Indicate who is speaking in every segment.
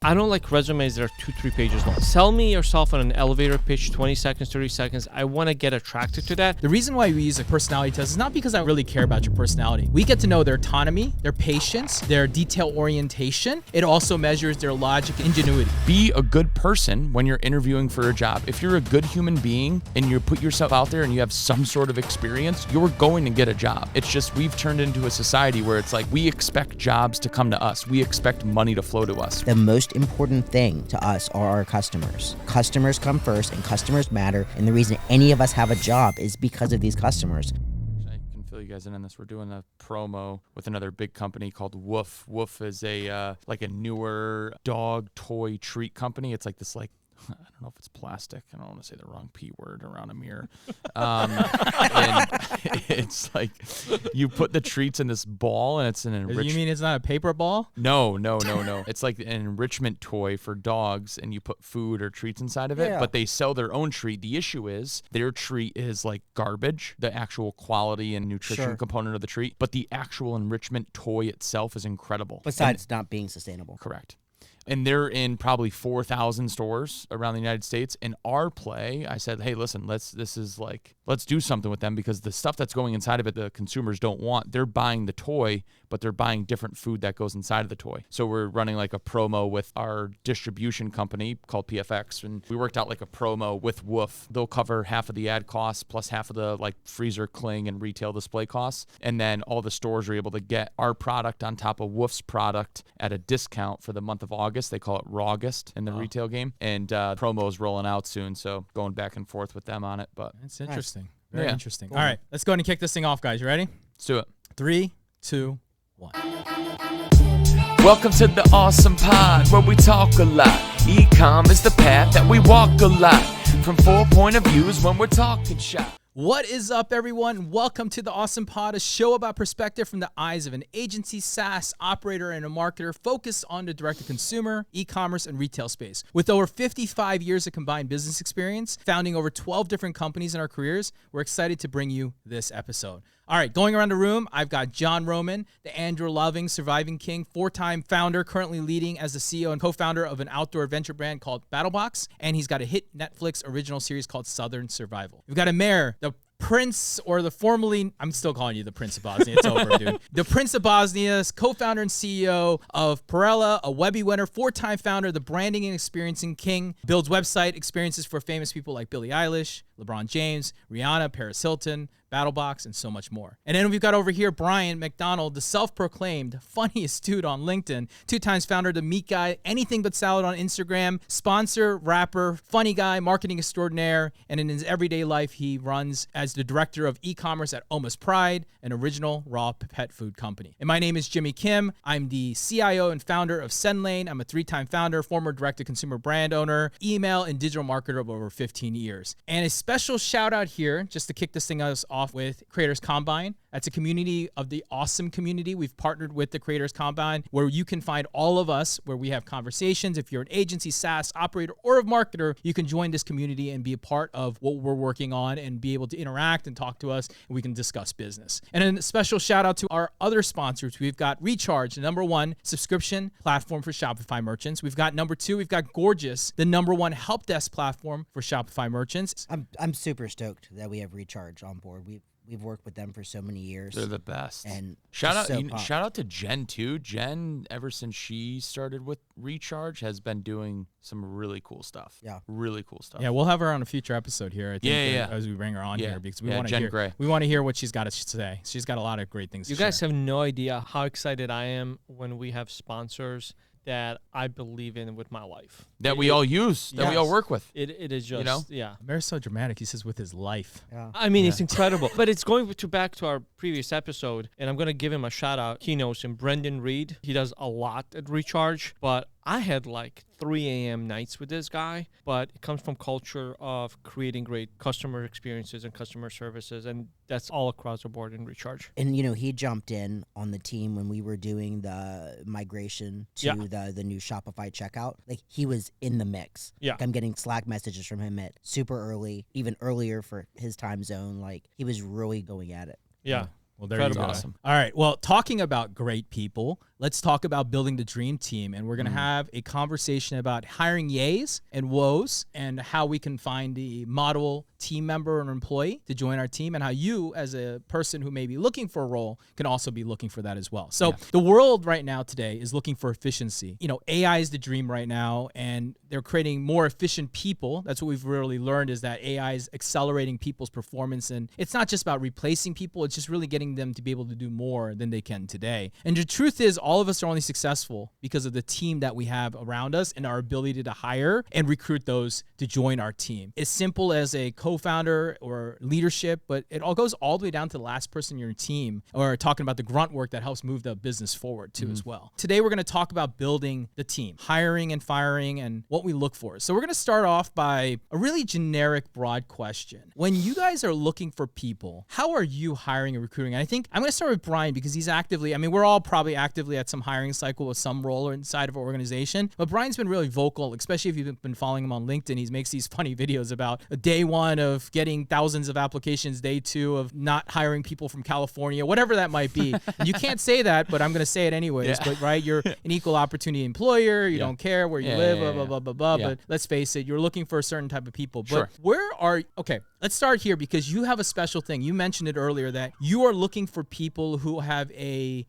Speaker 1: I don't like resumes that are 2-3 pages long. Sell me yourself on an elevator pitch, 20 seconds, 30 seconds. I want to get attracted to that.
Speaker 2: The reason why we use a personality test is not because I really care about your personality. We get to know their autonomy, their patience, their detail orientation. It also measures their logic and ingenuity.
Speaker 3: Be a good person when you're interviewing for a job. If you're a good human being and you put yourself out there and you have some sort of experience, you're going to get a job. It's just we've turned into a society where it's like we expect jobs to come to us. We expect money to flow to us.
Speaker 4: The most important thing to us are our customers. Customers come first and customers matter. And the reason any of us have a job is because of these customers.
Speaker 3: I can fill you guys in on this. We're doing a promo with another big company called Woof. Woof is a like a newer dog toy treat company. It's like this I don't know if it's plastic. I don't want to say the wrong P word around a mirror. And it's like you put the treats in this ball and it's an enrichment.
Speaker 2: You mean it's not a paper ball?
Speaker 3: No. It's like an enrichment toy for dogs and you put food or treats inside of it, but they sell their own treat. The issue is their treat is like garbage, the actual quality and nutrition component of the treat, but the actual enrichment toy itself is incredible.
Speaker 4: Besides not being sustainable.
Speaker 3: Correct. And they're in probably 4,000 stores around the United States. And our play, I said, hey, listen, let's do something with them because the stuff that's going inside of it, the consumers don't want. They're buying the toy, but they're buying different food that goes inside of the toy. So we're running like a promo with our distribution company called PFX. And we worked out like a promo with Woof. They'll cover half of the ad costs plus half of the like freezer cling and retail display costs. And then all the stores are able to get our product on top of Woof's product at a discount for the month of August. They call it Rawgust in the retail game. And promo is rolling out soon. So going back and forth with them on it. But
Speaker 2: that's interesting. Very interesting. All right, let's go ahead and kick this thing off, guys. You ready?
Speaker 3: Let's do it.
Speaker 2: 3, 2, 1.
Speaker 3: Welcome to the ASOM Pod, where we talk a lot. E-com is the path that we walk a lot. From 4 point of views when we're talking shop.
Speaker 2: What is up, everyone? Welcome to the ASOM Pod, a show about perspective from the eyes of an agency, SaaS operator, and a marketer focused on the direct-to-consumer, e-commerce, and retail space. With over 55 years of combined business experience, founding over 12 different companies in our careers, we're excited to bring you this episode. All right, going around the room, I've got John Roman, the Andrew-loving Surviving King, 4-time founder, currently leading as the CEO and co-founder of an outdoor adventure brand called BattlBox, and he's got a hit Netflix original series called Southern Survival. We've got Amer, the Prince, or the formerly, I'm still calling you the Prince of Bosnia. It's over, dude. The Prince of Bosnia, co-founder and CEO of Praella, a Webby winner, 4-time founder, the branding and experiencing king, builds website experiences for famous people like Billie Eilish, LeBron James, Rihanna, Paris Hilton, BattlBox, and so much more. And then we've got over here Bryan MacDonald, the self-proclaimed funniest dude on LinkedIn, 2 times founder of the Meat Guy, Anything But Salad on Instagram, sponsor, rapper, funny guy, marketing extraordinaire, and in his everyday life, he runs as the director of e-commerce at Almost Pride, an original raw pet food company. And my name is Jimmy Kim. I'm the CIO and founder of Sendlane. I'm a 3-time founder, former direct-to-consumer brand owner, email and digital marketer of over 15 years. And a special shout out here, just to kick this thing off with Creators Combine. That's a community of the awesome community. We've partnered with the Creators Combine where you can find all of us, where we have conversations. If you're an agency, SaaS operator, or a marketer, you can join this community and be a part of what we're working on and be able to interact and talk to us, and we can discuss business. And then a special shout out to our other sponsors. We've got Recharge, the #1 subscription platform for Shopify merchants. We've got #2, we've got Gorgias, the #1 help desk platform for Shopify merchants.
Speaker 4: I'm super stoked that we have Recharge on board. We've worked with them for so many years.
Speaker 3: They're the best.
Speaker 4: And
Speaker 3: shout out to Jen too. Jen, ever since she started with Recharge, has been doing some really cool stuff.
Speaker 4: Yeah,
Speaker 3: really cool stuff.
Speaker 2: Yeah, we'll have her on a future episode here. I think, as we bring her on here, because we want to hear what she's got to say. She's got a lot of great things to share.
Speaker 1: You guys have no idea how excited I am when we have sponsors that I believe in with my life.
Speaker 3: That we all use, that we all work with.
Speaker 1: It is just,
Speaker 2: Amer's so dramatic. He says with his life.
Speaker 4: Yeah.
Speaker 1: I mean, it's incredible. But it's going back to our previous episode, and I'm going to give him a shout out. He knows him, Brendan Reed. He does a lot at Recharge, but I had like 3 a.m. nights with this guy, but it comes from culture of creating great customer experiences and customer services, and that's all across the board in Recharge.
Speaker 4: And, he jumped in on the team when we were doing the migration to the new Shopify checkout. Like, he was in the mix.
Speaker 1: Yeah.
Speaker 4: Like, I'm getting Slack messages from him at super early, even earlier for his time zone. Like, he was really going at it.
Speaker 1: Yeah.
Speaker 2: Well, there you go.
Speaker 3: Awesome.
Speaker 2: All right. Well, talking about great people, let's talk about building the dream team. And we're going to have a conversation about hiring yays and woes and how we can find the model team member or employee to join our team, and how you as a person who may be looking for a role can also be looking for that as well. So the world right now today is looking for efficiency. You know, AI is the dream right now, and they're creating more efficient people. That's what we've really learned, is that AI is accelerating people's performance. And it's not just about replacing people, it's just really getting them to be able to do more than they can today. And the truth is, all of us are only successful because of the team that we have around us and our ability to hire and recruit those to join our team. As simple as a co-founder or leadership, but it all goes all the way down to the last person in your team, or talking about the grunt work that helps move the business forward too as well. Today, we're going to talk about building the team, hiring and firing, and what we look for. So we're going to start off by a really generic, broad question. When you guys are looking for people, how are you hiring and recruiting? And I think I'm going to start with Bryan, because he's actively, I mean, we're all probably actively at some hiring cycle with some role inside of our organization, but Bryan's been really vocal, especially if you've been following him on LinkedIn. He makes these funny videos about day one of getting thousands of applications, day two of not hiring people from California, whatever that might be. And you can't say that, but I'm going to say it anyways. But right, you're an equal opportunity employer. You don't care where you live, blah, blah, blah, blah, blah. But let's face it, you're looking for a certain type of people. But okay, let's start here, because you have a special thing. You mentioned it earlier that you are looking for people who have a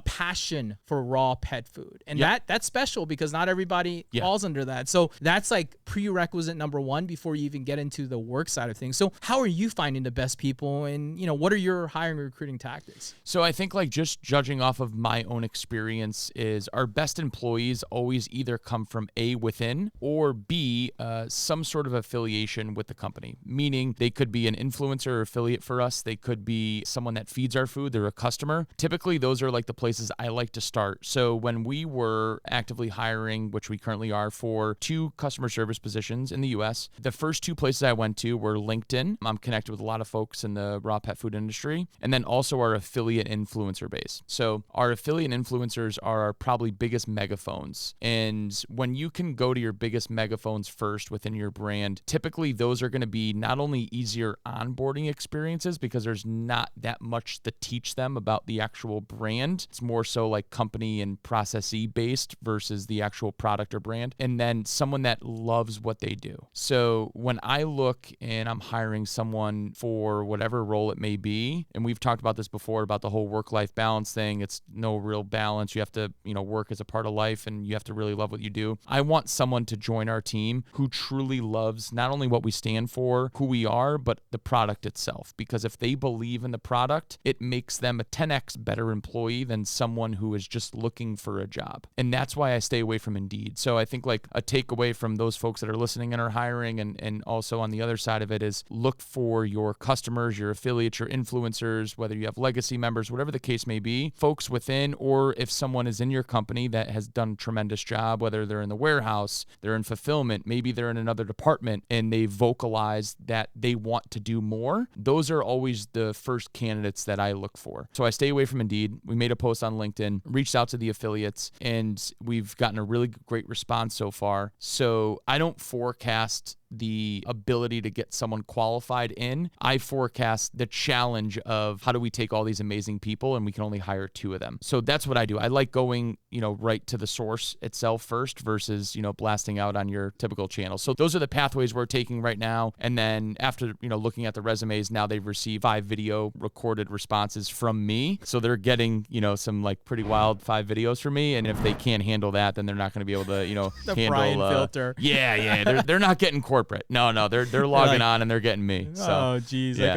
Speaker 2: passion for raw pet food. And that's special, because not everybody falls under that. So that's like prerequisite number one before you even get into the work side of things. So how are you finding the best people, and what are your hiring and recruiting tactics?
Speaker 3: So I think, like, just judging off of my own experience, is our best employees always either come from A, within, or B, some sort of affiliation with the company. Meaning they could be an influencer or affiliate for us. They could be someone that feeds our food. They're a customer. Typically, those are like the places I like to start. So when we were actively hiring, which we currently are, for 2 customer service positions in the US, the first 2 places I went to were LinkedIn. I'm connected with a lot of folks in the raw pet food industry, and then also our affiliate influencer base. So our affiliate influencers are our probably biggest megaphones. And when you can go to your biggest megaphones first within your brand, typically those are going to be not only easier onboarding experiences, because there's not that much to teach them about the actual brand. It's more so like company and processy based versus the actual product or brand. And then someone that loves what they do. So when I look and I'm hiring someone for whatever role it may be, and we've talked about this before about the whole work-life balance thing, it's no real balance. You have to, work as a part of life, and you have to really love what you do. I want someone to join our team who truly loves not only what we stand for, who we are, but the product itself. Because if they believe in the product, it makes them a 10x better employee than someone who is just looking for a job. And that's why I stay away from Indeed. So I think, like, a takeaway from those folks that are listening and are hiring, and also on the other side of it, is look for your customers, your affiliates, your influencers, whether you have legacy members, whatever the case may be, folks within, or if someone is in your company that has done a tremendous job, whether they're in the warehouse, they're in fulfillment, maybe they're in another department, and they vocalize that they want to do more. Those are always the first candidates that I look for. So I stay away from Indeed. We made a post on LinkedIn, reached out to the affiliates, and we've gotten a really great response so far. So I don't forecast the ability to get someone qualified in. I forecast the challenge of how do we take all these amazing people and we can only hire 2 of them. So that's what I do. I like going, right to the source itself first versus, blasting out on your typical channel. So those are the pathways we're taking right now. And then after, looking at the resumes, now they've received 5 video recorded responses from me. So they're getting, some like pretty wild 5 videos from me. And if they can't handle that, then they're not going to be able to,
Speaker 2: the
Speaker 3: handle
Speaker 2: Bryan filter.
Speaker 3: Yeah. They're not getting corporate. No, they're logging on and they're getting me. So,
Speaker 2: oh, geez, yeah.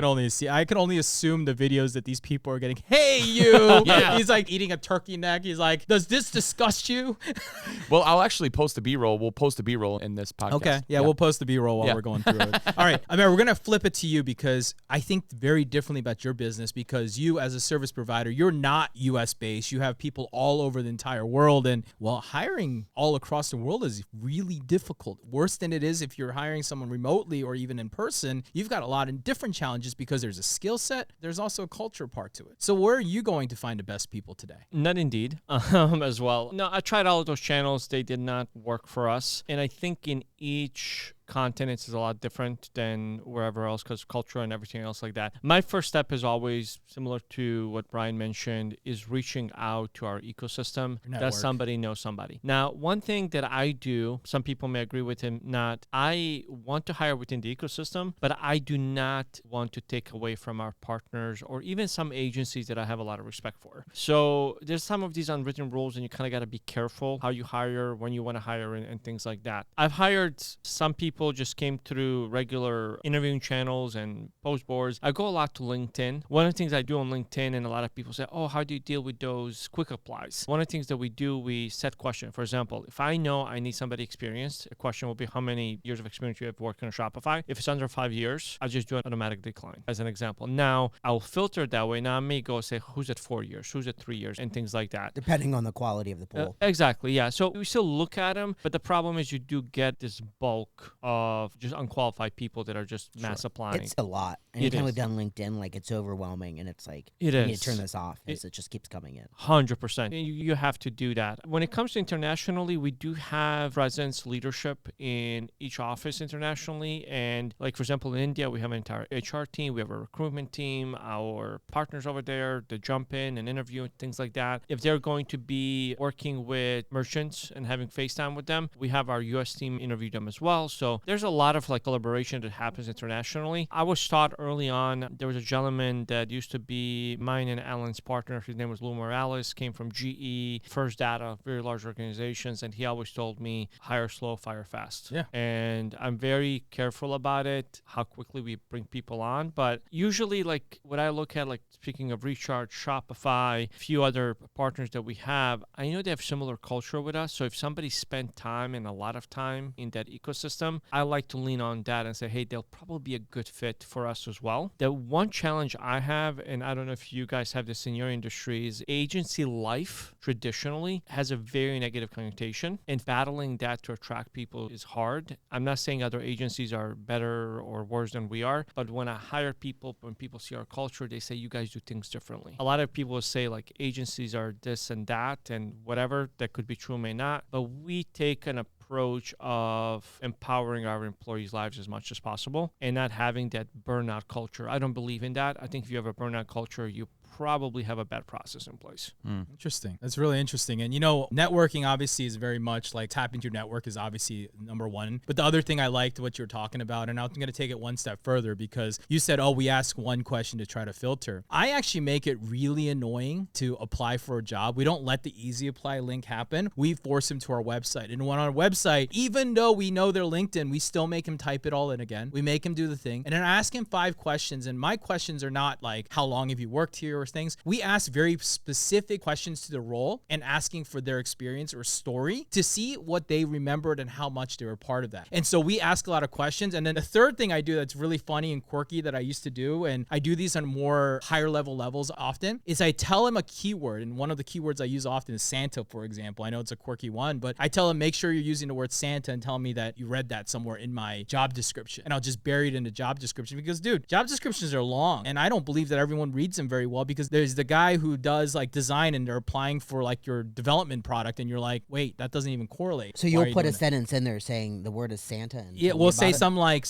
Speaker 2: I can only assume the videos that these people are getting. Hey, you! He's like eating a turkey neck. He's like, does this disgust you?
Speaker 3: Well, I'll actually post the B-roll. We'll post the B-roll in this podcast.
Speaker 2: Okay, yeah, we'll post the B-roll while we're going through it. All right, Amer, we're gonna flip it to you, because I think very differently about your business, because you, as a service provider, you're not U.S. based. You have people all over the entire world, and hiring all across the world is really difficult. Worse than it is if you're hiring someone remotely or even in person. You've got a lot of different challenges, because there's a skill set, there's also a culture part to it. So where are you going to find the best people today?
Speaker 1: Not Indeed, as well. No, I tried all of those channels. They did not work for us. And I think in each content is a lot different than wherever else because culture and everything else like that. My first step is always similar to what Bryan mentioned, is reaching out to our ecosystem. Does somebody know somebody? Now, one thing that I do, some people may agree with him, not, I want to hire within the ecosystem, but I do not want to take away from our partners or even some agencies that I have a lot of respect for. So there's some of these unwritten rules and you kind of got to be careful how you hire, when you want to hire and things like that. I've hired some people just came through regular interviewing channels and post boards. I go a lot to LinkedIn. One of the things I do on LinkedIn, and a lot of people say, oh, how do you deal with those quick applies? One of the things that we do, we set questions. For example, if I know I need somebody experienced, a question will be how many years of experience you have working on Shopify. If it's under 5 years, I'll just do an automatic decline as an example. Now, I'll filter it that way. Now I may go say, who's at 4 years, who's at 3 years, and things like that.
Speaker 4: Depending on the quality of the pool.
Speaker 1: Exactly, yeah. So we still look at them, but the problem is you do get this bulk of just unqualified people that are just mass applying.
Speaker 4: It's a lot. Anytime we've done LinkedIn, like it's overwhelming, and it's like you need to turn this off because it just keeps coming in.
Speaker 1: 100%. You have to do that. When it comes to internationally, we do have presence leadership in each office internationally. And like, for example, in India, we have an entire HR team. We have a recruitment team. Our partners over there, they jump in and interview and things like that. If they're going to be working with merchants and having FaceTime with them, we have our US team interview them as well. So there's a lot of like collaboration that happens internationally. I was taught early on, there was a gentleman that used to be mine and Alan's partner. His name was Lou Morales, came from GE, First Data, very large organizations. And he always told me, hire slow, fire fast.
Speaker 2: Yeah.
Speaker 1: And I'm very careful about it, how quickly we bring people on. But usually, like what I look at, like speaking of Recharge, Shopify, a few other partners that we have, I know they have similar culture with us. So if somebody spent time and a lot of time in that ecosystem, I like to lean on that and say, hey, they'll probably be a good fit for us as well. The one challenge I have, and I don't know if you guys have this in your industry, is agency life traditionally has a very negative connotation, and battling that to attract people is hard. I'm not saying other agencies are better or worse than we are, but when I hire people, when people see our culture, they say, you guys do things differently. A lot of people say like agencies are this and that and whatever. That could be true, may not, but we take an approach of empowering our employees' lives as much as possible and not having that burnout culture. I don't believe in that. I think if you have a burnout culture, you probably have a bad process in place.
Speaker 2: Interesting. That's really interesting. And networking obviously is very much like tapping your network is obviously number one. But the other thing I liked what you were talking about, and I'm going to take it one step further because you said, oh, we ask one question to try to filter. I actually make it really annoying to apply for a job. We don't let the easy apply link happen. We force them to our website. And on our website, even though we know their LinkedIn, we still make them type it all in again. We make them do the thing. And then I ask him 5 questions. And my questions are not like, how long have you worked here or things. We ask very specific questions to the role and asking for their experience or story to see what they remembered and how much they were part of that. And so we ask a lot of questions. And then the third thing I do that's really funny and quirky that I used to do, and I do these on more higher level levels often, is I tell them a keyword. And one of the keywords I use often is Santa, for example. I know it's a quirky one, but I tell them, make sure you're using the word Santa and tell me that you read that somewhere in my job description. And I'll just bury it in the job description because, dude, job descriptions are long. And I don't believe that everyone reads them very well because there's the guy who does like design and they're applying for like your development product and you're like, wait, that doesn't even correlate.
Speaker 4: So you'll put a sentence in there saying the word is Santa. And
Speaker 2: yeah, we'll say something like,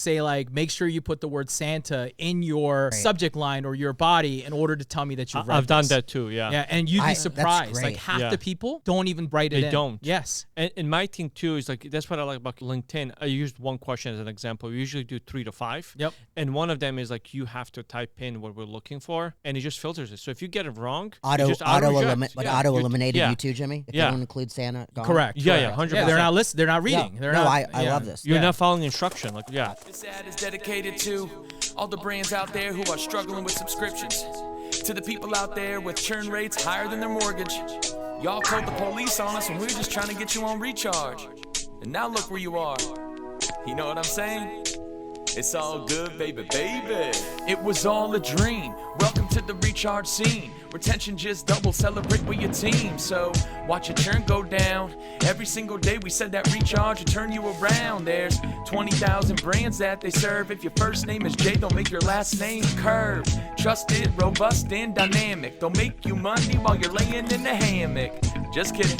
Speaker 2: make sure you put the word Santa in your subject line or your body in order to tell me that you've read
Speaker 1: I've done that too, yeah.
Speaker 2: Yeah, and you'd be surprised. Like half the people don't even write it in.
Speaker 1: They don't.
Speaker 2: Yes.
Speaker 1: And my thing too is like, that's what I like about LinkedIn. I used one question as an example. We usually do 3 to 5.
Speaker 2: Yep.
Speaker 1: And one of them is like, you have to type in what we're looking for and it just filters it. So if you get it wrong,
Speaker 4: auto eliminated you too, Jimmy. If they don't include Santa, gone.
Speaker 2: Correct.
Speaker 1: Yeah, 100%.
Speaker 2: Yeah, they're not listening. They're not reading.
Speaker 4: Yeah.
Speaker 2: They're
Speaker 4: no,
Speaker 2: not,
Speaker 4: I love this.
Speaker 1: You're not following instruction. Like, yeah.
Speaker 5: This ad is dedicated to all the brands out there who are struggling with subscriptions. To the people out there with churn rates higher than their mortgage. Y'all called the police on us when we were just trying to get you on recharge. And now look where you are. You know what I'm saying? It's all good, baby, baby. It was all a dream. Welcome to the recharge scene. Retention just double, celebrate with your team. So watch your churn go down. Every single day we said that recharge will turn you around. There's 20,000 brands that they serve. If your first name is J, they'll make your last name Curve. Trusted, robust, and dynamic. They'll make you money while you're laying in the hammock. Just kidding.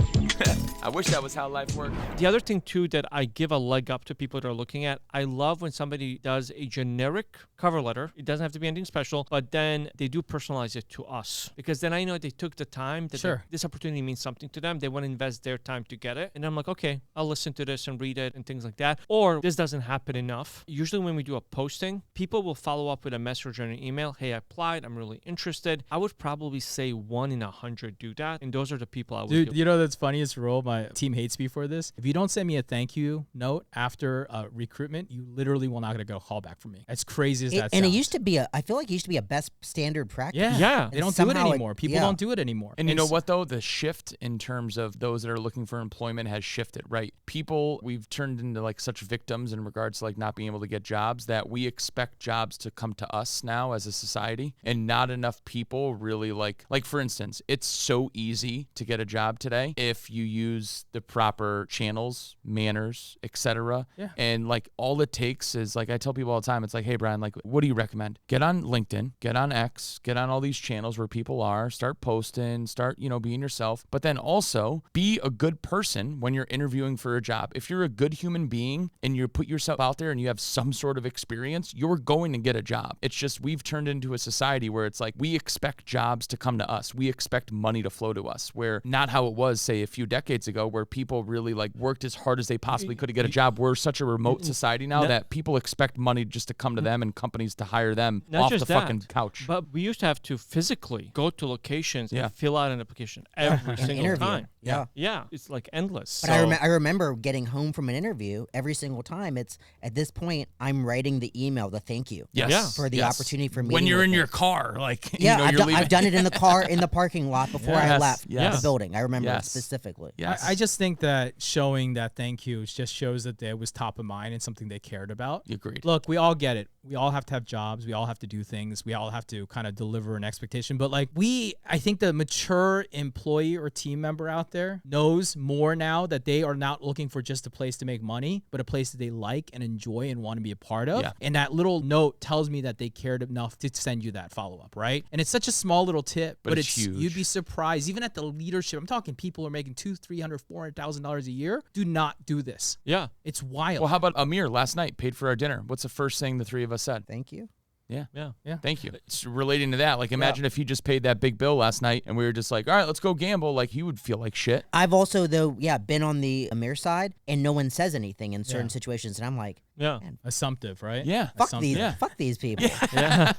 Speaker 5: I wish that was how life worked.
Speaker 1: The other thing too that I give a leg up to people that are looking at, I love when somebody does a generic cover letter. It doesn't have to be anything special, but then they do personalize it to us, because then I know they took the time that
Speaker 2: Sure.
Speaker 1: this opportunity means something to them. They want to invest their time to get it. And I'm like, okay, I'll listen to this and read it and things like that. Or this doesn't happen enough. Usually when we do a posting, people will follow up with a message or an email. Hey, I applied. I'm really interested. I would probably say 1 in 100 do that. And those are the people I would
Speaker 2: Dude,
Speaker 1: give.
Speaker 2: you know that's funniest rule? My team hates me for this. If you don't send me a thank you note after recruitment, you literally will not get a call back from me. As crazy as that
Speaker 4: And
Speaker 2: sounds.
Speaker 4: it used to be I feel like it used to be a best standard practice.
Speaker 1: Yeah.
Speaker 2: They don't do it
Speaker 4: somehow
Speaker 2: anymore. People don't do it anymore.
Speaker 3: And you know what, though? The shift in terms of those that are looking for employment has shifted, right? People, we've turned into like such victims in regards to like not being able to get jobs that we expect jobs to come to us now as a society, and not enough people really like for instance, it's so easy to get a job today if you use the proper channels, manners, etc.
Speaker 2: Yeah.
Speaker 3: And like all it takes is, like I tell people all the time, it's like, hey Brian, like what do you recommend? Get on LinkedIn, get on X, get on all these channels where people are, start posting, start, being yourself, but then also be a good person when you're interviewing for a job. If you're a good human being and you put yourself out there and you have some sort of experience, you're going to get a job. It's just we've turned into a society where it's like we expect jobs to come to us. We expect money to flow to us, where not how it was, say, a few decades ago, where people really like worked as hard as they possibly could to get a job. We're such a remote society now that people expect money just to come to them and companies to hire them
Speaker 1: Not
Speaker 3: off
Speaker 1: just
Speaker 3: the
Speaker 1: that,
Speaker 3: fucking couch.
Speaker 1: But we used to have to physically go to locations
Speaker 3: Yeah.
Speaker 1: and fill out an application every single
Speaker 4: interview.
Speaker 1: time.
Speaker 4: Yeah.
Speaker 1: Yeah. It's like endless.
Speaker 4: But I remember getting home from an interview every single time. It's at this point I'm writing the email, the thank you.
Speaker 3: Yes.
Speaker 1: Yeah.
Speaker 4: For the opportunity for me.
Speaker 3: when you're in your car, like
Speaker 4: Yeah,
Speaker 3: you're leaving.
Speaker 4: I've done it in the car in the parking lot before I
Speaker 3: Yes,
Speaker 4: left
Speaker 3: yes.
Speaker 4: the building. I remember it
Speaker 3: Yes.
Speaker 4: specifically.
Speaker 3: Yes.
Speaker 2: I just think that showing that thank you just shows that it was top of mind and something they cared about.
Speaker 3: Agreed.
Speaker 2: Look, we all get it. We all have to have jobs. We all have to do things. We all have to kind of deliver an expectation. But like I think the mature employee or team member out there knows more now that they are not looking for just a place to make money, but a place that they like and enjoy and want to be a part of.
Speaker 3: Yeah.
Speaker 2: And that little note tells me that they cared enough to send you that follow-up, right? And it's such a small little tip, but
Speaker 3: it's huge.
Speaker 2: You'd be surprised, even at the leadership. I'm talking people who are making $200,000, $300,000, $400,000 a year. Do not do this.
Speaker 1: Yeah.
Speaker 2: It's wild.
Speaker 3: Well, how about Amer last night paid for our dinner? What's the first thing the three of us said?
Speaker 4: Thank you.
Speaker 3: Yeah.
Speaker 1: Yeah.
Speaker 3: Thank you. It's relating to that. Like, imagine if he just paid that big bill last night and we were just like, all right, let's go gamble. Like, he would feel like shit.
Speaker 4: I've also been on the Amer side and no one says anything in certain situations and I'm like,
Speaker 1: Yeah.
Speaker 2: Assumptive, right?
Speaker 3: Yeah.
Speaker 4: fuck these people.
Speaker 1: Yeah.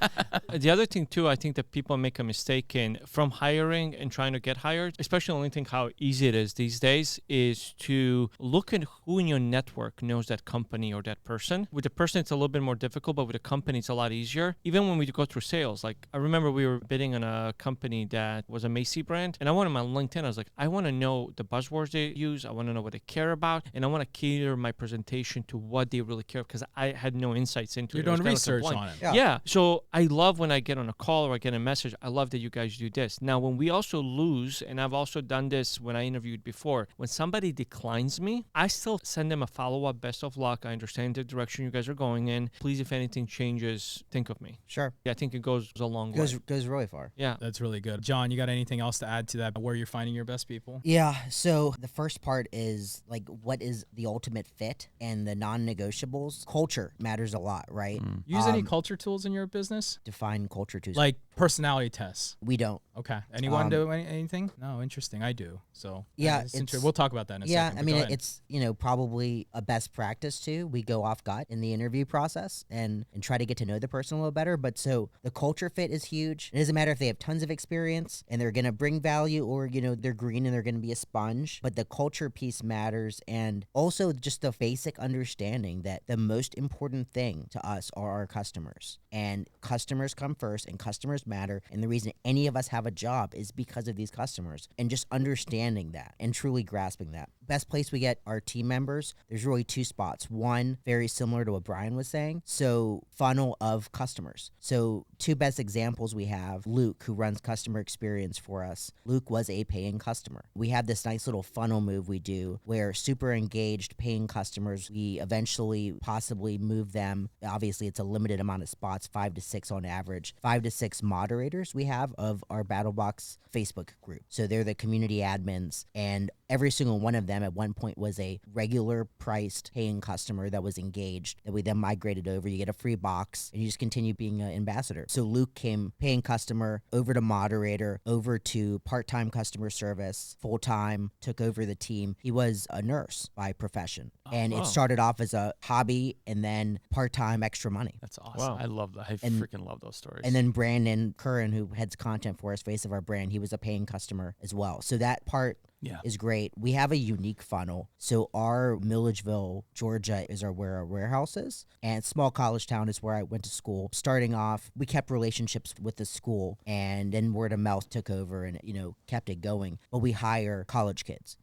Speaker 1: The other thing too, I think that people make a mistake in from hiring and trying to get hired, especially when you think how easy it is these days, is to look at who in your network knows that company or that person. With the person, it's a little bit more difficult, but with a company, it's a lot easier. Even when we go through sales, like I remember we were bidding on a company that was a Macy brand, and I went on my LinkedIn. I was like, I want to know the buzzwords they use. I want to know what they care about, and I want to cater my presentation to what they really care, because I had no insights into
Speaker 2: You're
Speaker 1: it. It was
Speaker 2: doing
Speaker 1: kind of
Speaker 2: research
Speaker 1: blind.
Speaker 2: on it.
Speaker 4: Yeah.
Speaker 1: Yeah. So I love when I get on a call or I get a message. I love that you guys do this. Now, when we also lose, and I've also done this when I interviewed before, when somebody declines me, I still send them a follow-up. Best of luck. I understand the direction you guys are going in. Please, if anything changes, think of me.
Speaker 4: Sure.
Speaker 1: Yeah, I think it goes a long way.
Speaker 4: Goes really far.
Speaker 1: Yeah.
Speaker 2: That's really good. John, you got anything else to add to that? Where you're finding your best people?
Speaker 4: Yeah, so the first part is like what is the ultimate fit and the non-negotiables. Culture matters a lot, right?
Speaker 2: Use any culture tools in your business?
Speaker 4: Define culture tools.
Speaker 2: Like personality tests.
Speaker 4: we don't.
Speaker 2: Okay. Anyone do anything? No, interesting. I do. So
Speaker 4: Yeah,
Speaker 2: it's
Speaker 4: it's-
Speaker 2: we'll talk about that in a
Speaker 4: Yeah,
Speaker 2: second.
Speaker 4: I
Speaker 2: but
Speaker 4: mean
Speaker 2: go ahead.
Speaker 4: it's probably a best practice too. We go off gut in the interview process and try to get to know the person a little better. But so the culture fit is huge. It doesn't matter if they have tons of experience and they're gonna bring value, or they're green and they're gonna be a sponge. But the culture piece matters, and also just the basic understanding that the most important thing to us are our customers, and customers come first, and customers matter. And the reason any of us have a job is because of these customers, and just understanding that and truly grasping that. Best place we get our team members, there's really two spots. One, very similar to what Brian was saying, so funnel of customers. So two best examples we have, Luke, who runs customer experience for us. Luke was a paying customer. We have this nice little funnel move we do where super engaged paying customers, we eventually possibly move them. Obviously, it's a limited amount of spots, 5 to 6 on average. 5 to 6 moderators we have of our BattlBox Facebook group. So they're the community admins, and every single one of them them at one point was a regular priced paying customer that was engaged, that we then migrated over. You get a free box and you just continue being an ambassador. So Luke came paying customer, over to moderator, over to part-time customer service, full-time, took over the team. He was a nurse by profession. And it started off as a hobby and then part-time extra money.
Speaker 3: That's awesome.
Speaker 1: Wow.
Speaker 3: I love that. I freaking love those stories.
Speaker 4: And then Brandon Curran, who heads content for us, face of our brand, he was a paying customer as well. So that part is great. We have a unique funnel. So our Milledgeville, Georgia is where our warehouse is. And small college town is where I went to school. Starting off, we kept relationships with the school, and then word of mouth took over and, kept it going. But we hire college kids.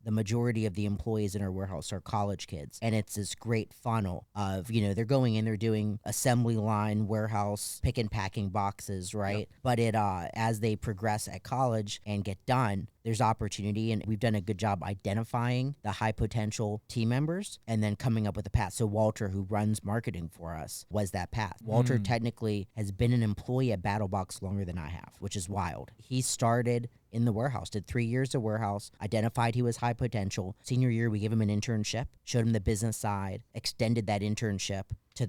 Speaker 4: The majority of the employees in our warehouse are college kids. And it's this great funnel of, they're going in, they're doing assembly line, warehouse, pick and packing boxes, right? Yep. But as they progress at college and get done, there's opportunity, and we've done a good job identifying the high potential team members and then coming up with a path. So Walter, who runs marketing for us, was that path. Walter technically has been an employee at BattlBox longer than I have, which is wild. He started in the warehouse, did 3 years of warehouse, identified he was high potential. Senior year, we gave him an internship, showed him the business side, extended that internship to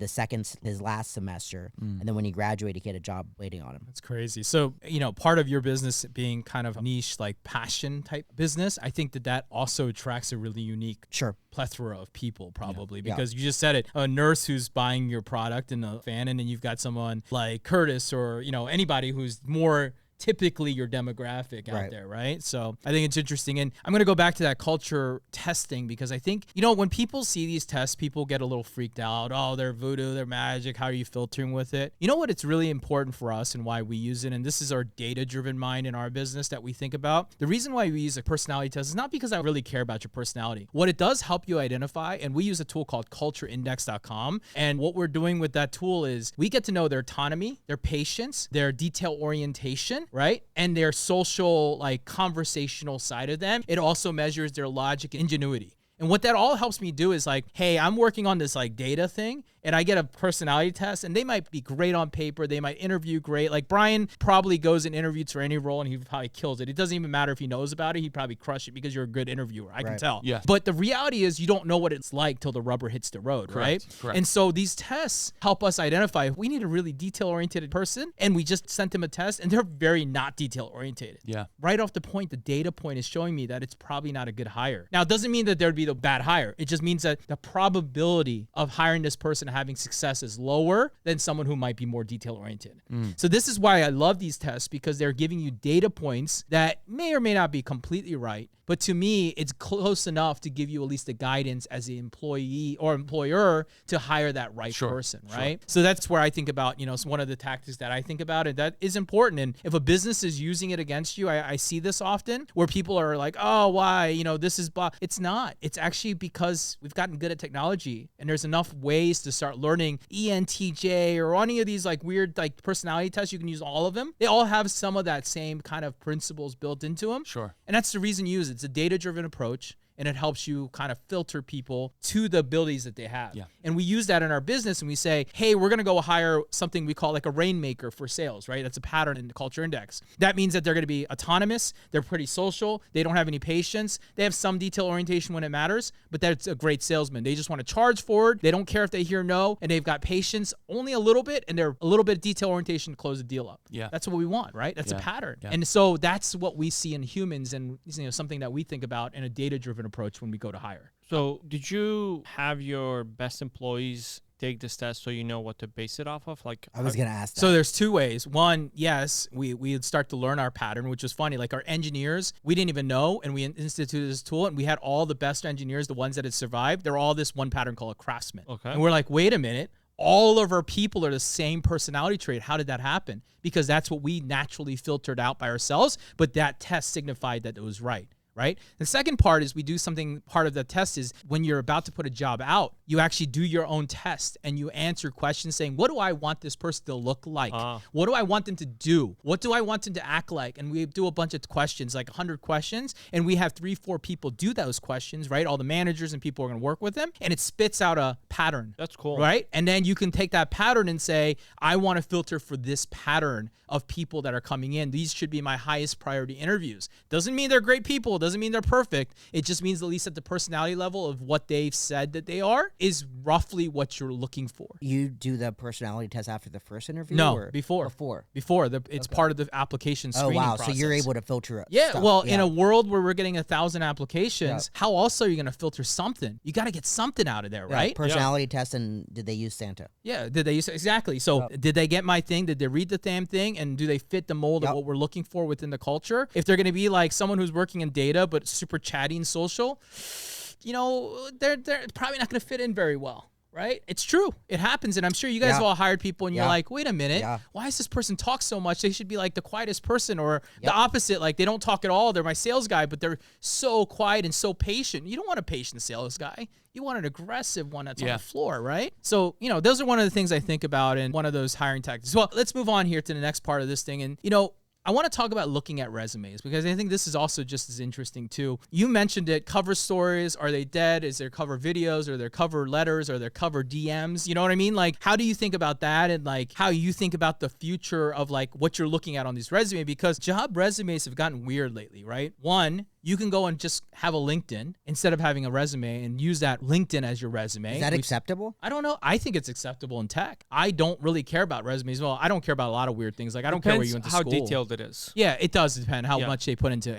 Speaker 4: his last semester. And then when he graduated, he had a job waiting on him.
Speaker 2: That's crazy. So, part of your business being kind of niche, like passion type business, I think that also attracts a really unique plethora of people probably, because you just said it, a nurse who's buying your product and a fan, and then you've got someone like Curtis or, anybody who's more typically your demographic out there, right? So I think it's interesting. And I'm going to go back to that culture testing, because I think, when people see these tests, people get a little freaked out. Oh, they're voodoo, they're magic. How are you filtering with it? You know what? It's really important for us and why we use it. And this is our data-driven mind in our business that we think about. The reason why we use a personality test is not because I really care about your personality. What it does help you identify, and we use a tool called cultureindex.com. And what we're doing with that tool is we get to know their autonomy, their patience, their detail orientation, right? And their social, conversational side of them. It also measures their logic and ingenuity. And what that all helps me do is hey, I'm working on this data thing, and I get a personality test, and they might be great on paper. They might interview great. Bryan probably goes and interviews for any role, and he probably kills it. It doesn't even matter if he knows about it. He'd probably crush it because you're a good interviewer. I can tell. Yeah. But the reality is you don't know what it's like till the rubber hits the road, right? Correct. And so these tests help us identify if we need a really detail-oriented person, and we just sent them a test, and they're very not detail-oriented. Yeah. Right off the point, the data point is showing me that it's probably not a good hire. Now, it doesn't mean that there'd be the bad hire. It just means that the probability of hiring this person and having success is lower than someone who might be more detail oriented. So this is why I love these tests, because they're giving you data points that may or may not be completely right. But to me, it's close enough to give you at least the guidance as an employee or employer to hire that right person, right? So that's where I think about, one of the tactics that I think about, and that is important. And if a business is using it against you, I see this often where people are like, oh, why? This is blah. It's not. It's actually because we've gotten good at technology, and there's enough ways to start learning ENTJ or any of these weird personality tests. You can use all of them. They all have some of that same kind of principles built into them. Sure. And that's the reason you use it. It's a data-driven approach. and it helps you kind of filter people to the abilities that they have. Yeah. And we use that in our business, and we say, hey, we're going to go hire something we call like a rainmaker for sales, right? That's a pattern in the culture index. That means that they're going to be autonomous. They're pretty social. They don't have any patience. They have some detail orientation when it matters, but that's a great salesman. They just want to charge forward. They don't care if they hear no, and they've got patience only a little bit, and they're a little bit of detail orientation to close the deal up. Yeah. That's what we want, right? That's a pattern. Yeah. And so that's what we see in humans, and something that we think about in a data-driven approach when we go to hire.
Speaker 1: So did you have your best employees take this test so you know what to base it off of? Like,
Speaker 4: I was going to ask that.
Speaker 2: So there's two ways. One, yes, we would start to learn our pattern, which is funny. Like our engineers, we didn't even know, and we instituted this tool, and we had all the best engineers, the ones that had survived. They're all this one pattern called a craftsman. Okay. And we're like, wait a minute. All of our people are the same personality trait. How did that happen? Because that's what we naturally filtered out by ourselves, but that test signified that it was right. Right? The second part is we do something, part of the test is when you're about to put a job out, you actually do your own test and you answer questions saying, what do I want this person to look like? What do I want them to do? What do I want them to act like? And we do a bunch of questions, like 100 questions, and we have 3-4 people do those questions, right? All the managers and people are going to work with them, and it spits out a pattern.
Speaker 1: That's cool.
Speaker 2: Right? And then you can take that pattern and say, I want to filter for this pattern of people that are coming in. These should be my highest priority interviews. Doesn't mean they're great people. Doesn't mean they're perfect. It just means at least at the personality level of what they've said that they are is roughly what you're looking for.
Speaker 4: You do the personality test after the first interview?
Speaker 2: No,
Speaker 4: or
Speaker 2: before. It's part of the application screening process.
Speaker 4: So you're able to filter it.
Speaker 2: Yeah, in a world where we're getting 1,000 applications, how else are you going to filter something? You got to get something out of there, right?
Speaker 4: Personality test, and did they use Santa?
Speaker 2: Yeah, did they use exactly? So did they get my thing? Did they read the damn thing? And do they fit the mold of what we're looking for within the culture? If they're going to be like someone who's working in data but super chatty and social, they're probably not going to fit in very well. Right? It's true. It happens. And I'm sure you guys have all hired people and you're like, wait a minute. Why does this person talk so much? They should be like the quietest person, or the opposite. Like they don't talk at all. They're my sales guy, but they're so quiet and so patient. You don't want a patient sales guy. You want an aggressive one that's on the floor, right? So, those are one of the things I think about in one of those hiring tactics. Well, let's move on here to the next part of this thing. And, I want to talk about looking at resumes because I think this is also just as interesting too. You mentioned it, cover stories, are they dead? Is there cover videos? Are there cover letters? Are there cover DMs? You know what I mean? Like, how do you think about that? And like, how you think about the future of like what you're looking at on these resumes? Because job resumes have gotten weird lately, right? One, you can go and just have a LinkedIn instead of having a resume and use that LinkedIn as your resume.
Speaker 4: Is that acceptable?
Speaker 2: I don't know. I think it's acceptable in tech. I don't really care about resumes. Well, I don't care about a lot of weird things. Like I don't care where you went to school.
Speaker 1: How detailed it is.
Speaker 2: Yeah, it does depend how much they put into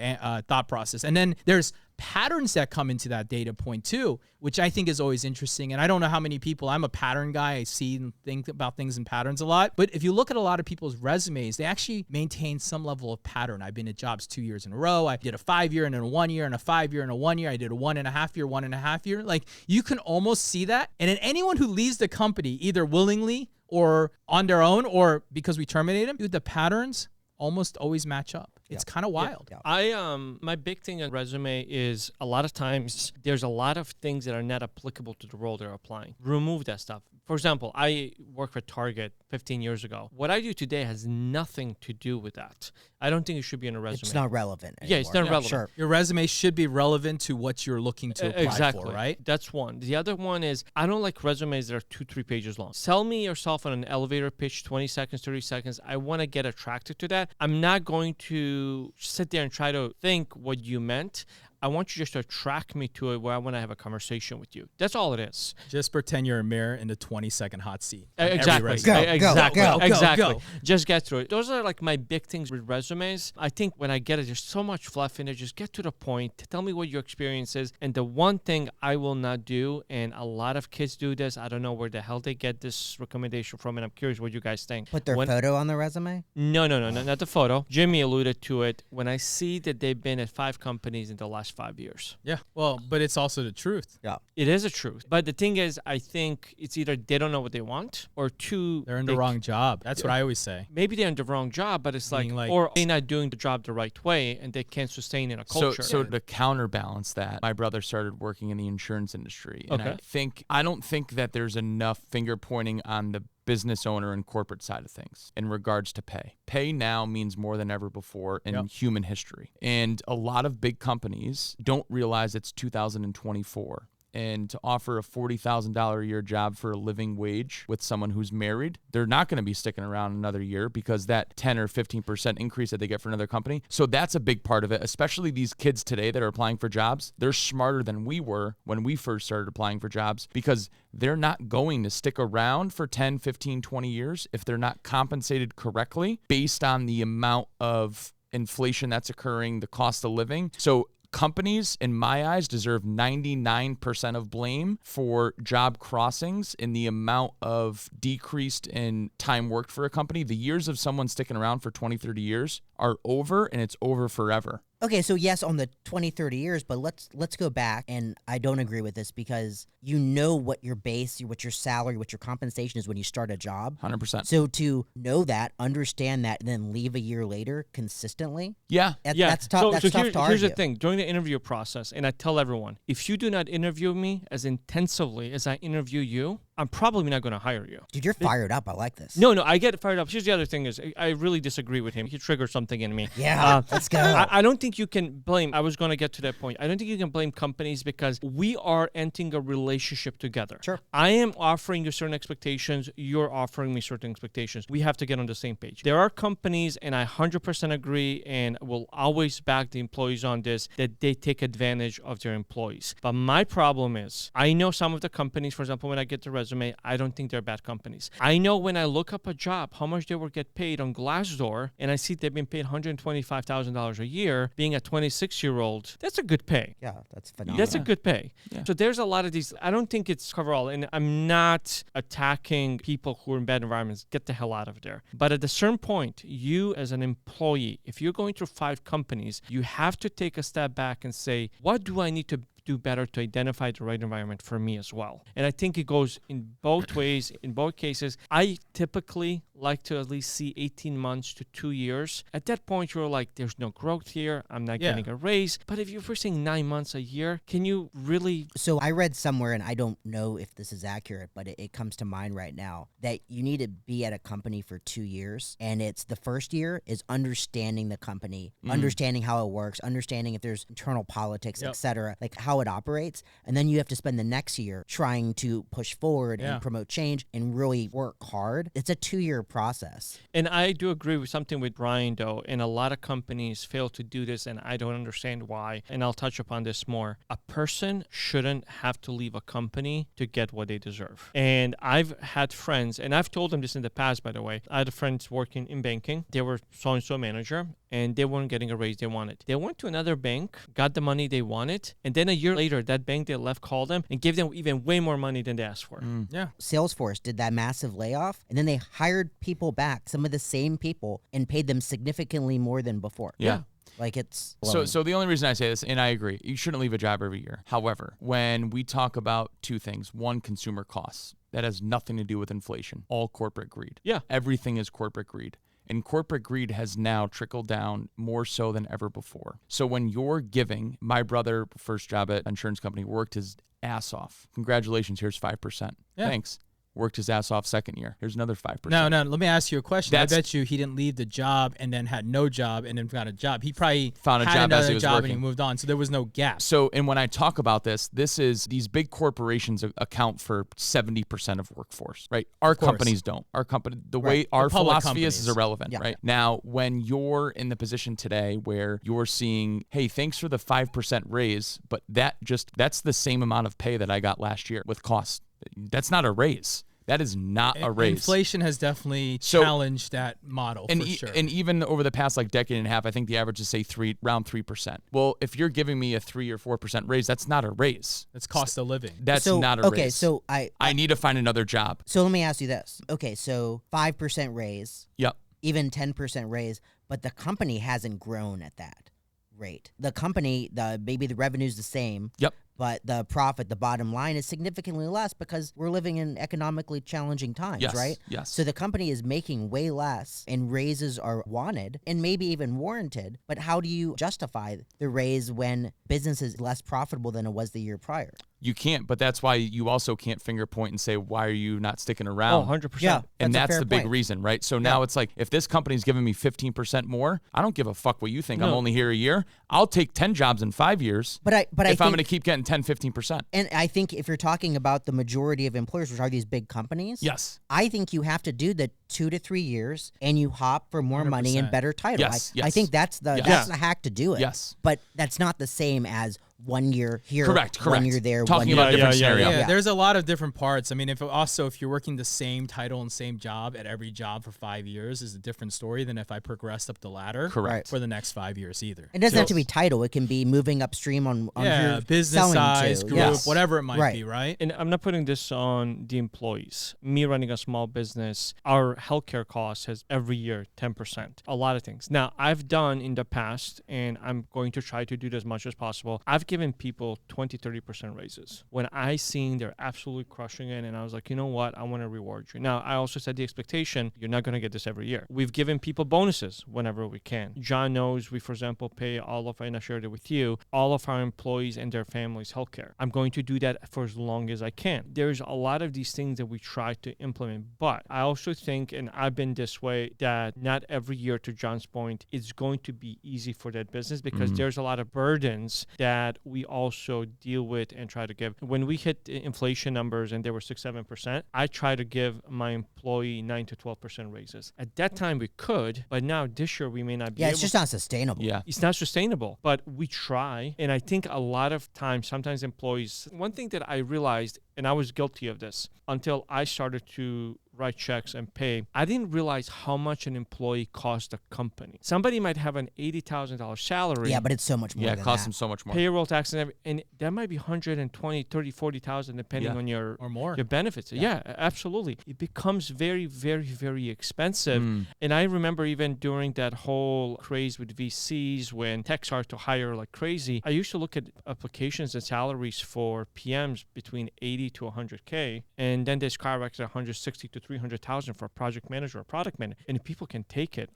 Speaker 2: thought process. And then there's patterns that come into that data point too, which I think is always interesting. And I don't know how many people, I'm a pattern guy. I see and think about things in patterns a lot. But if you look at a lot of people's resumes, they actually maintain some level of pattern. I've been at jobs 2 years in a row. I did a 5 year and then a 1 year and a 5 year and a 1 year. I did a 1.5 year, 1.5 year. Like you can almost see that. And then anyone who leaves the company, either willingly or on their own or because we terminate them, dude, the patterns almost always match up. It's kind of wild.
Speaker 1: My big thing on resume is a lot of times there's a lot of things that are not applicable to the role they're applying. Remove that stuff. For example, I worked for Target 15 years ago. What I do today has nothing to do with that. I don't think it should be in a resume.
Speaker 4: It's not relevant anymore.
Speaker 1: Yeah, it's not relevant.
Speaker 4: Sure.
Speaker 2: Your resume should be relevant to what you're looking to apply for, right?
Speaker 1: That's one. The other one is I don't like resumes that are 2-3 pages long. Sell me yourself on an elevator pitch, 20 seconds, 30 seconds. I want to get attracted to that. I'm not going to sit there and try to think what you meant. I want you just to attract me to it where I want to have a conversation with you. That's all it is.
Speaker 2: Just pretend you're a mirror in the 20-second hot seat.
Speaker 1: Exactly.
Speaker 2: Go.
Speaker 1: Just get through it. Those are like my big things with resumes. I think when I get it, there's so much fluff in it. Just get to the point. Tell me what your experience is. And the one thing I will not do, and a lot of kids do this, I don't know where the hell they get this recommendation from, and I'm curious what you guys think.
Speaker 4: Put their photo on the resume?
Speaker 1: No, not the photo. Jimmy alluded to it. When I see that they've been at 5 companies in the last 5 years.
Speaker 2: Yeah. Well, but it's also the truth.
Speaker 4: Yeah.
Speaker 1: It is a truth. But the thing is, I think it's either they don't know what they want, or 2,
Speaker 2: they're in the wrong job. That's what I always say.
Speaker 1: Maybe they're in the wrong job, but it's like or they're not doing the job the right way and they can't sustain in a culture.
Speaker 3: So to counterbalance that, my brother started working in the insurance industry. And I don't think that there's enough finger pointing on the business owner and corporate side of things in regards to pay. Pay now means more than ever before in human history. And a lot of big companies don't realize it's 2024. And to offer a $40,000 a year job for a living wage with someone who's married, they're not going to be sticking around another year because that 10 or 15% increase that they get for another company. So that's a big part of it, especially these kids today that are applying for jobs. They're smarter than we were when we first started applying for jobs because they're not going to stick around for 10, 15, 20 years if they're not compensated correctly based on the amount of inflation that's occurring, the cost of living. So companies, in my eyes, deserve 99% of blame for job crossings in the amount of decreased in time worked for a company. The years of someone sticking around for 20, 30 years are over, and it's over forever.
Speaker 4: Okay, so yes, on the 20, 30 years, but let's go back, and I don't agree with this because you know what your base, what your salary, what your compensation is when you start a job.
Speaker 3: 100%.
Speaker 4: So to know that, understand that, and then leave a year later consistently,
Speaker 1: So
Speaker 4: that's tough to argue.
Speaker 1: Here's the thing. During the interview process, and I tell everyone, if you do not interview me as intensively as I interview you, I'm probably not going to hire you.
Speaker 4: Dude, you're fired up. I like this.
Speaker 1: No, I get fired up. Here's the other thing is I really disagree with him. He triggered something in me.
Speaker 4: Yeah, let's go.
Speaker 1: I don't think you can blame, I was going to get to that point. I don't think you can blame companies because we are entering a relationship together.
Speaker 4: Sure.
Speaker 1: I am offering you certain expectations. You're offering me certain expectations. We have to get on the same page. There are companies, and I 100% agree and will always back the employees on this, that they take advantage of their employees. But my problem is, I know some of the companies, for example, when I get the resume, I don't think they're bad companies. I know when I look up a job, how much they will get paid on Glassdoor, and I see they've been paid $125,000 a year, being a 26-year-old, that's a good pay.
Speaker 4: Yeah, that's phenomenal.
Speaker 1: That's a good pay.
Speaker 3: Yeah.
Speaker 1: So there's a lot of these. I don't think it's cover all. And I'm not attacking people who are in bad environments. Get the hell out of there. But at a certain point, you as an employee, if you're going through 5 companies, you have to take a step back and say, what do I need to do better to identify the right environment for me as well? And I think it goes in both ways, in both cases. I typically like to at least see 18 months to 2 years. At that point, you're like, there's no growth here. I'm not getting a raise. But if you're seeing 9 months a year, can you really?
Speaker 4: So I read somewhere, and I don't know if this is accurate, but it comes to mind right now, that you need to be at a company for 2 years. And it's the first year is understanding the company, understanding how it works, understanding if there's internal politics, etc., like how it operates. And then you have to spend the next year trying to push forward and promote change and really work hard. It's a 2-year process.
Speaker 1: And I do agree with something with Bryan, though, and a lot of companies fail to do this, and I don't understand why, and I'll touch upon this more. A person shouldn't have to leave a company to get what they deserve. And I've had friends, and I've told them this in the past, by the way. I had friends working in banking. They were so-and-so manager, and they weren't getting a raise they wanted. They went to another bank, got the money they wanted, and then a year later, that bank they left called them and gave them even way more money than they asked for.
Speaker 2: Yeah.
Speaker 4: Salesforce did that massive layoff, and then they hired people back, some of the same people, and paid them significantly more than before.
Speaker 3: Yeah.
Speaker 4: Like it's
Speaker 3: So the only reason I say this, and I agree, you shouldn't leave a job every year. However, when we talk about 2 things, one, consumer costs, that has nothing to do with inflation, all corporate greed.
Speaker 1: Yeah.
Speaker 3: Everything is corporate greed. And corporate greed has now trickled down more so than ever before. So when you're giving, my brother, first job at an insurance company, worked his ass off. Congratulations, here's 5%.
Speaker 2: Yeah.
Speaker 3: Thanks. Worked his ass off second year. Here's another 5%.
Speaker 2: No, let me ask you a question. I bet you he didn't leave the job and then had no job and then got a job. He probably
Speaker 3: found a
Speaker 2: had
Speaker 3: job
Speaker 2: another
Speaker 3: as he was
Speaker 2: job
Speaker 3: working.
Speaker 2: and he moved on. So there was no gap.
Speaker 3: So, and when I talk about this is these big corporations account for 70% of workforce, right? Our companies don't. Our company, the way our philosophy is irrelevant, right? Now, when you're in the position today where you're seeing, hey, thanks for the 5% raise, but that's the same amount of pay that I got last year with costs. That's not a raise. That is not a raise.
Speaker 2: Inflation has definitely challenged that model for sure.
Speaker 3: And even over the past decade and a half, I think the average is around 3%. Well, if you're giving me a 3 or 4% raise, that's not a raise.
Speaker 2: That's cost of living.
Speaker 3: That's not a raise.
Speaker 4: Okay, so I
Speaker 3: need to find another job.
Speaker 4: So let me ask you this. Okay, so 5% raise.
Speaker 3: Yep.
Speaker 4: Even 10% raise, but the company hasn't grown at that rate. The company, maybe the revenue's the same.
Speaker 3: Yep.
Speaker 4: But the profit, the bottom line, is significantly less because we're living in economically challenging times, right?
Speaker 3: Yes.
Speaker 4: So the company is making way less, and raises are wanted and maybe even warranted. But how do you justify the raise when business is less profitable than it was the year prior?
Speaker 3: You can't, but that's why you also can't finger point and say, why are you not sticking around?
Speaker 1: Oh, 100%.
Speaker 4: Yeah,
Speaker 3: and that's the big
Speaker 4: point.
Speaker 3: reason, right? So now it's like, if this company's giving me 15% more, I don't give a fuck what you think. I'm only here a year. I'll take 10 jobs in 5 years.
Speaker 4: But
Speaker 3: if I'm going to keep getting 10, 15%.
Speaker 4: And I think if you're talking about the majority of employers, which are these big companies,
Speaker 3: Yes.
Speaker 4: I think you have to do the 2 to 3 years and you hop for more money and better title.
Speaker 3: Yes,
Speaker 4: I think that's the hack to do it.
Speaker 3: Yes.
Speaker 4: But that's not the same as 1 year here,
Speaker 3: Correct.
Speaker 4: 1 year there,
Speaker 3: Talking
Speaker 4: 1
Speaker 3: about
Speaker 4: year
Speaker 3: different scenarios.
Speaker 2: Yeah, there's a lot of different parts. I mean, if you're working the same title and same job at every job for 5 years is a different story than if I progressed up the ladder
Speaker 3: Correct.
Speaker 2: for the next 5 years either.
Speaker 4: It doesn't have to be title. It can be moving upstream on who you're
Speaker 2: business
Speaker 4: selling
Speaker 2: size,
Speaker 4: to.
Speaker 2: group, whatever it might be, right?
Speaker 1: And I'm not putting this on the employees. Me running a small business, our healthcare costs has every year 10%. A lot of things. Now, I've done in the past, and I'm going to try to do this as much as possible, I've given people 20-30% raises when I seen they're absolutely crushing it, and I was like, you know what, I want to reward you. Now, I also set the expectation, you're not going to get this every year. We've given people bonuses whenever we can. John knows we, for example, pay all of, and I shared it with you, all of our employees and their families healthcare. I'm going to do that for as long as I can. There's a lot of these things that we try to implement, but I also think, and I've been this way, that not every year, to John's point, it's going to be easy for that business because there's a lot of burdens that we also deal with and try to give. When we hit the inflation numbers and they were 6-7%, I try to give my employee 9-12% raises. At that time we could, but now this year we may not be able.
Speaker 4: It's just not sustainable.
Speaker 3: Yeah.
Speaker 1: It's not sustainable, but we try. And I think a lot of times, sometimes employees, one thing that I realized, and I was guilty of this until I started to write checks and pay, I didn't realize how much an employee costs the company. Somebody might have an $80,000 salary.
Speaker 4: Yeah, but it's so much more.
Speaker 3: Yeah,
Speaker 4: than
Speaker 3: it costs
Speaker 4: that.
Speaker 3: them so much more.
Speaker 1: Payroll tax and that might be 120, 30, 40,000 depending on your
Speaker 2: or more
Speaker 1: your benefits. Yeah, absolutely. It becomes very, very, very expensive. And I remember even during that whole craze with VCs when tech started to hire like crazy, I used to look at applications and salaries for PMs between 80 to 100K, and then they skyrocketed 160 to 300,000 for a project manager or product manager. And if people can take it,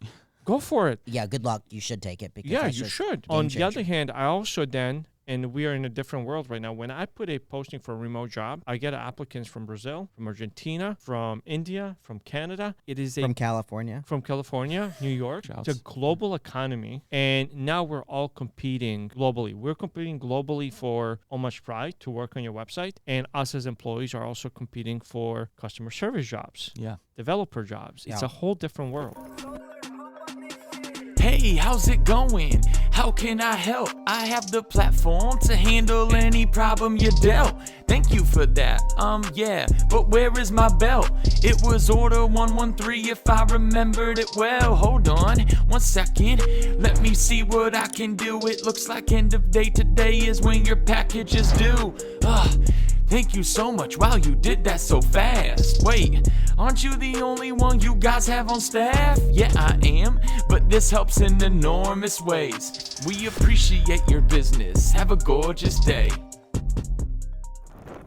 Speaker 1: go for it.
Speaker 4: Yeah, good luck. You should take it. Because
Speaker 1: Yeah,
Speaker 4: that's
Speaker 1: you
Speaker 4: just
Speaker 1: should.
Speaker 4: game
Speaker 1: On the
Speaker 4: changer.
Speaker 1: other hand, I also then, and we are in a different world right now, when I put a posting for a remote job, I get applicants from Brazil, from Argentina, from India, from Canada. It is
Speaker 4: from California.
Speaker 1: From California, New York.
Speaker 3: Shouts.
Speaker 1: It's a global economy, and now we're all competing globally. We're competing globally for Almost Pride to work on your website, and us as employees are also competing for customer service jobs, developer jobs. It's a whole different world.
Speaker 5: Hey, how's it going? How can I help? I have the platform to handle any problem you dealt. Thank you for that. Yeah, but where is my belt? It was order 113 if I remembered it well. Hold on, 1 second. Let me see what I can do. It looks like end of day today is when your package is due. Thank you so much. Wow, you did that so fast. Wait, aren't you the only one you guys have on staff? Yeah, I am, but this helps in enormous ways. We appreciate your business. Have a gorgeous day.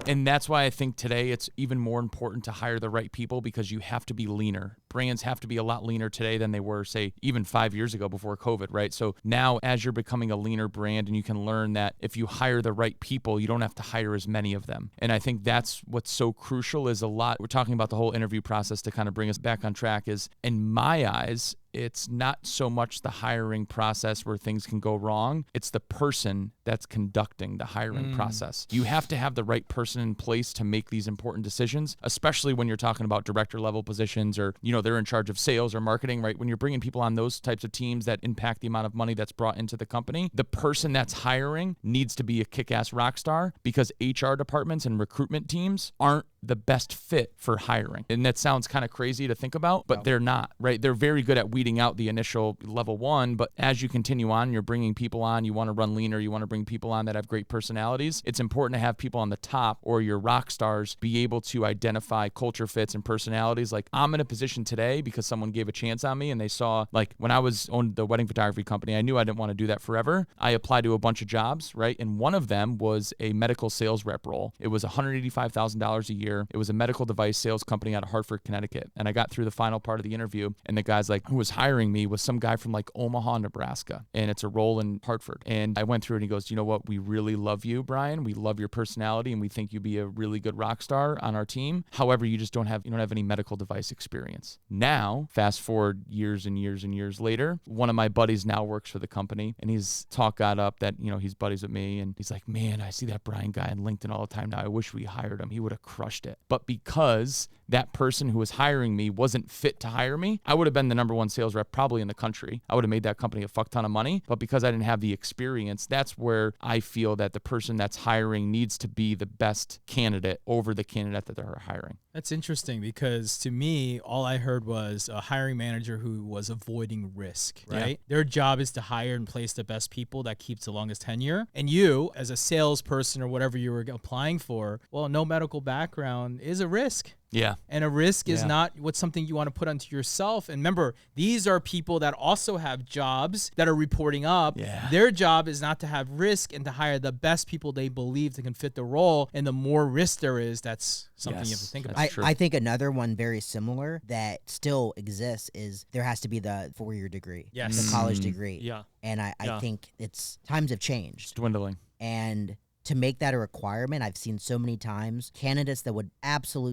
Speaker 3: And that's why I think today it's even more important to hire the right people, because you have to be leaner. Brands have to be a lot leaner today than they were, say, even 5 years ago before COVID, right? So now as you're becoming a leaner brand, and you can learn that if you hire the right people, you don't have to hire as many of them. And I think that's what's so crucial is a lot. We're talking about the whole interview process to kind of bring us back on track is, in my eyes, it's not so much the hiring process where things can go wrong. It's the person that's conducting the hiring process. You have to have the right person in place to make these important decisions, especially when you're talking about director level positions, or, you know, they're in charge of sales or marketing, right? When you're bringing people on those types of teams that impact the amount of money that's brought into the company, the person that's hiring needs to be a kick-ass rock star, because HR departments and recruitment teams aren't the best fit for hiring. And that sounds kind of crazy to think about, but they're not, right? They're very good at weeding out the initial level one, but as you continue on, you're bringing people on, you want to run leaner, you want to bring people on that have great personalities. It's important to have people on the top, or your rock stars, be able to identify culture fits and personalities. Like, I'm in a position today because someone gave a chance on me, and they saw, like, when I was owned the wedding photography company, I knew I didn't want to do that forever. I applied to a bunch of jobs, right? And one of them was a medical sales rep role. It was $185,000 a year. It was a medical device sales company out of Hartford, Connecticut. And I got through the final part of the interview, and the guy's like, who was hiring me was some guy from like Omaha, Nebraska. And it's a role in Hartford. And I went through it, and he goes, you know what? We really love you, Bryan. We love your personality, and we think you'd be a really good rock star on our team. However, you don't have any medical device experience. Now, fast forward years and years and years later, one of my buddies now works for the company, and his talk got up that, he's buddies with me, and he's like, man, I see that Bryan guy on LinkedIn all the time now. I wish we hired him. He would have crushed it. But because that person who was hiring me wasn't fit to hire me, I would have been the number one sales rep probably in the country. I would have made that company a fuck ton of money. But because I didn't have the experience, that's where I feel that the person that's hiring needs to be the best candidate over the candidate that they're hiring.
Speaker 2: That's interesting, because to me, all I heard was a hiring manager who was avoiding risk, right?
Speaker 3: Yeah.
Speaker 2: Their job is to hire and place the best people that keeps the longest tenure. And you, as a salesperson or whatever you were applying for, well, no medical background, background is a risk.
Speaker 3: Yeah.
Speaker 2: And a risk is
Speaker 3: Yeah.
Speaker 2: not what's something you want to put onto yourself. And remember, these are people that also have jobs that are reporting up.
Speaker 3: Yeah.
Speaker 2: Their job is not to have risk and to hire the best people they believe that can fit the role. And the more risk there is, that's something you have to
Speaker 3: Yes,
Speaker 2: think
Speaker 3: that's
Speaker 2: about.
Speaker 3: true.
Speaker 4: I think another one very similar that still exists is there has to be the 4-year degree,
Speaker 2: Yes.
Speaker 4: the college degree.
Speaker 1: Yeah.
Speaker 4: And I
Speaker 1: Yeah.
Speaker 4: think times have
Speaker 3: It's
Speaker 4: changed.
Speaker 3: dwindling.
Speaker 4: And to make that a requirement, I've seen so many times candidates that would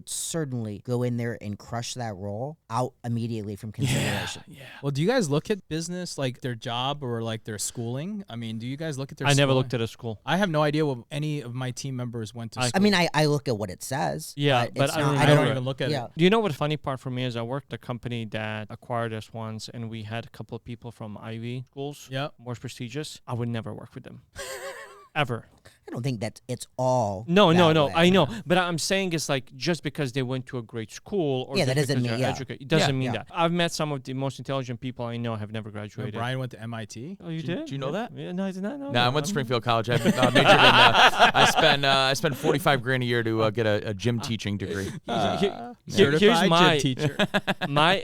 Speaker 4: certainly go in there and crush that role out immediately from consideration.
Speaker 3: Yeah.
Speaker 2: Well, do you guys look at business like their job or like their schooling? I mean, do you guys look at their
Speaker 1: I never
Speaker 2: schooling?
Speaker 1: looked at a school.
Speaker 2: I have no idea what any of my team members went to school.
Speaker 4: I mean, I look at what it says.
Speaker 1: Yeah, but
Speaker 4: it's
Speaker 1: I don't
Speaker 4: not,
Speaker 2: I don't
Speaker 1: remember
Speaker 2: even look at
Speaker 4: yeah.
Speaker 2: it.
Speaker 1: Do you know what the funny part for me is? I worked at a company that acquired us once, and we had a couple of people from Ivy schools,
Speaker 2: Yep.
Speaker 1: more prestigious. I would never work with them. Ever.
Speaker 4: I don't think that it's all.
Speaker 1: No.
Speaker 4: that way.
Speaker 1: I know, but I'm saying it's like just because they went to a great school or
Speaker 4: Yeah,
Speaker 1: just
Speaker 4: that doesn't
Speaker 1: because
Speaker 4: mean-
Speaker 1: they're
Speaker 4: yeah.
Speaker 1: educated, it doesn't mean
Speaker 4: yeah.
Speaker 1: that. I've met some of the most intelligent people I know have never
Speaker 2: You know,
Speaker 1: graduated.
Speaker 2: Brian went to MIT.
Speaker 1: Oh, you did?
Speaker 3: do you know that?
Speaker 1: Yeah, no, I did not know.
Speaker 3: No,
Speaker 1: that.
Speaker 3: I went to Springfield College. I majored in. I spent $45,000 a year to get a gym teaching degree.
Speaker 1: Here's
Speaker 2: Certified
Speaker 1: my
Speaker 2: gym teacher.
Speaker 1: my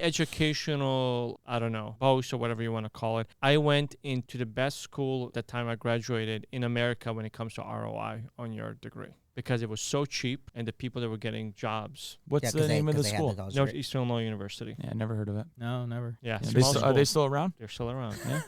Speaker 1: educational, I don't know, boast or whatever you want to call it. I went into the best school at the time I graduated in America when it comes to ROI on your degree because it was so cheap and the people that were getting jobs.
Speaker 3: What's
Speaker 4: Yeah,
Speaker 3: the
Speaker 4: 'cause
Speaker 3: name of the
Speaker 4: they have
Speaker 3: school?
Speaker 4: college degree.
Speaker 1: Northeastern Illinois University.
Speaker 3: Yeah, never heard of it.
Speaker 2: No, never.
Speaker 1: Yeah,
Speaker 3: Yeah,
Speaker 1: small
Speaker 3: are
Speaker 1: school.
Speaker 3: they still around?
Speaker 1: They're still around.
Speaker 3: Yeah.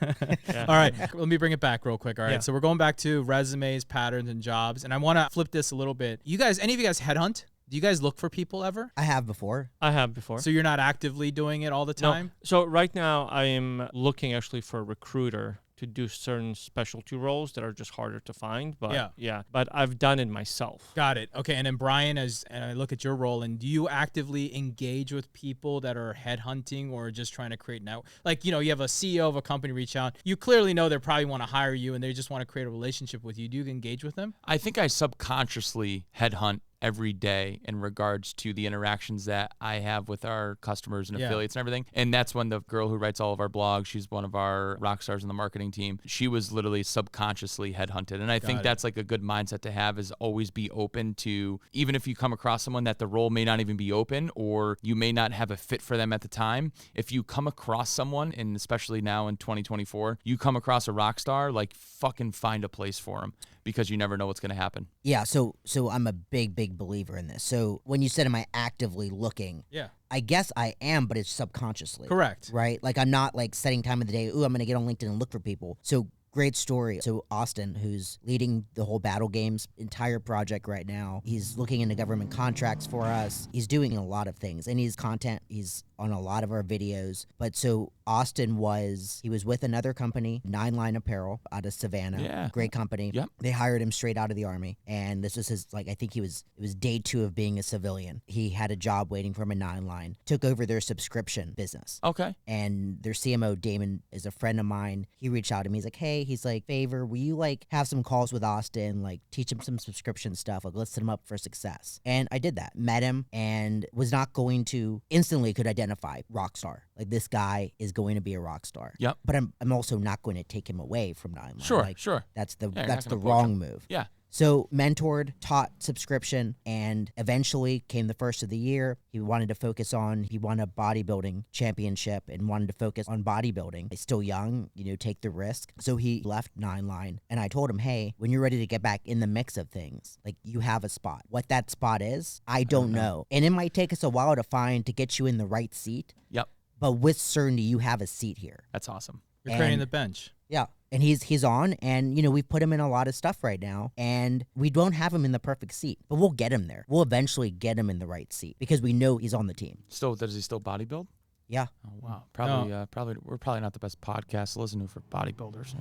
Speaker 1: Yeah.
Speaker 2: All right, let me bring it back real quick. All right,
Speaker 1: Yeah.
Speaker 2: so we're going back to resumes, patterns, and jobs, and I want to flip this a little bit. You guys, any of you guys headhunt? Do you guys look for people ever?
Speaker 4: I have before.
Speaker 1: I have before.
Speaker 2: So you're not actively doing it all the
Speaker 1: No.
Speaker 2: time?
Speaker 1: So right now I am looking actually for a recruiter to do certain specialty roles that are just harder to find. But but I've done it myself.
Speaker 2: Got it. Okay, and then Brian, as and I look at your role, and do you actively engage with people that are headhunting or just trying to create now? Like, you know, you have a CEO of a company reach out. You clearly know they probably want to hire you, and they just want to create a relationship with you. Do you engage with them?
Speaker 3: I think I subconsciously headhunt every day in regards to the interactions that I have with our customers and
Speaker 2: Yeah.
Speaker 3: affiliates and everything. And that's when the girl who writes all of our blogs, she's one of our rock stars in the marketing team. She was literally subconsciously headhunted. And I think
Speaker 2: it.
Speaker 3: that's like a good mindset to have, is always be open to, even if you come across someone that the role may not even be open or you may not have a fit for them at the time. If you come across someone, and especially now in 2024, you come across a rock star, like fucking find a place for them, because you never know what's going to happen.
Speaker 4: Yeah, so I'm a big believer in this. So when you said, am I actively looking?
Speaker 2: Yeah.
Speaker 4: I guess I am, but it's subconsciously.
Speaker 2: Correct.
Speaker 4: Right? Like I'm not like setting time of the day, ooh, I'm going to get on LinkedIn and look for people. So great story. So Austin, who's leading the whole Battle Games entire project right now, he's looking into government contracts for us. He's doing a lot of things, and he's content. He's on a lot of our videos. But so Austin was with another company, 9 Line Apparel out of Savannah.
Speaker 3: Yeah.
Speaker 4: Great company.
Speaker 3: Yep.
Speaker 4: They hired him straight out of the Army. And this was his, like, I think it was day 2 of being a civilian. He had a job waiting for him in 9 Line, took over their subscription business.
Speaker 3: Okay.
Speaker 4: And their CMO, Damon, is a friend of mine. He reached out to me. He's like, hey, favor, will you like have some calls with Austin, like teach him some subscription stuff, like let's set him up for success. And I did that, met him, and was not going to instantly could identify rock star. Like this guy is going to be a rock star.
Speaker 3: Yep.
Speaker 4: But I'm also not going to take him away from 9 Line.
Speaker 3: Sure,
Speaker 4: Like,
Speaker 3: sure.
Speaker 4: That's the
Speaker 3: you're
Speaker 4: that's
Speaker 3: not
Speaker 4: the
Speaker 3: gonna poach
Speaker 4: wrong
Speaker 3: him.
Speaker 4: move.
Speaker 3: Yeah.
Speaker 4: So mentored, taught subscription, and eventually came the first of the year. He wanted a bodybuilding championship and wanted to focus on bodybuilding. He's still young, take the risk. So he left 9 Line, and I told him, hey, when you're ready to get back in the mix of things, like you have a spot. What that spot is, I don't know. And it might take us a while to get you in the right seat.
Speaker 3: Yep.
Speaker 4: But with certainty, you have a seat here.
Speaker 3: That's awesome.
Speaker 2: You're creating
Speaker 4: And-
Speaker 2: the bench.
Speaker 4: Yeah. And he's on, and we've put him in a lot of stuff right now, and we don't have him in the perfect seat, but we'll get him there. We'll eventually get him in the right seat because we know he's on the team.
Speaker 3: Does he still bodybuild?
Speaker 4: Yeah.
Speaker 3: Oh wow, we're probably not the best podcast to listen to for bodybuilders.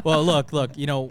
Speaker 2: Well, look,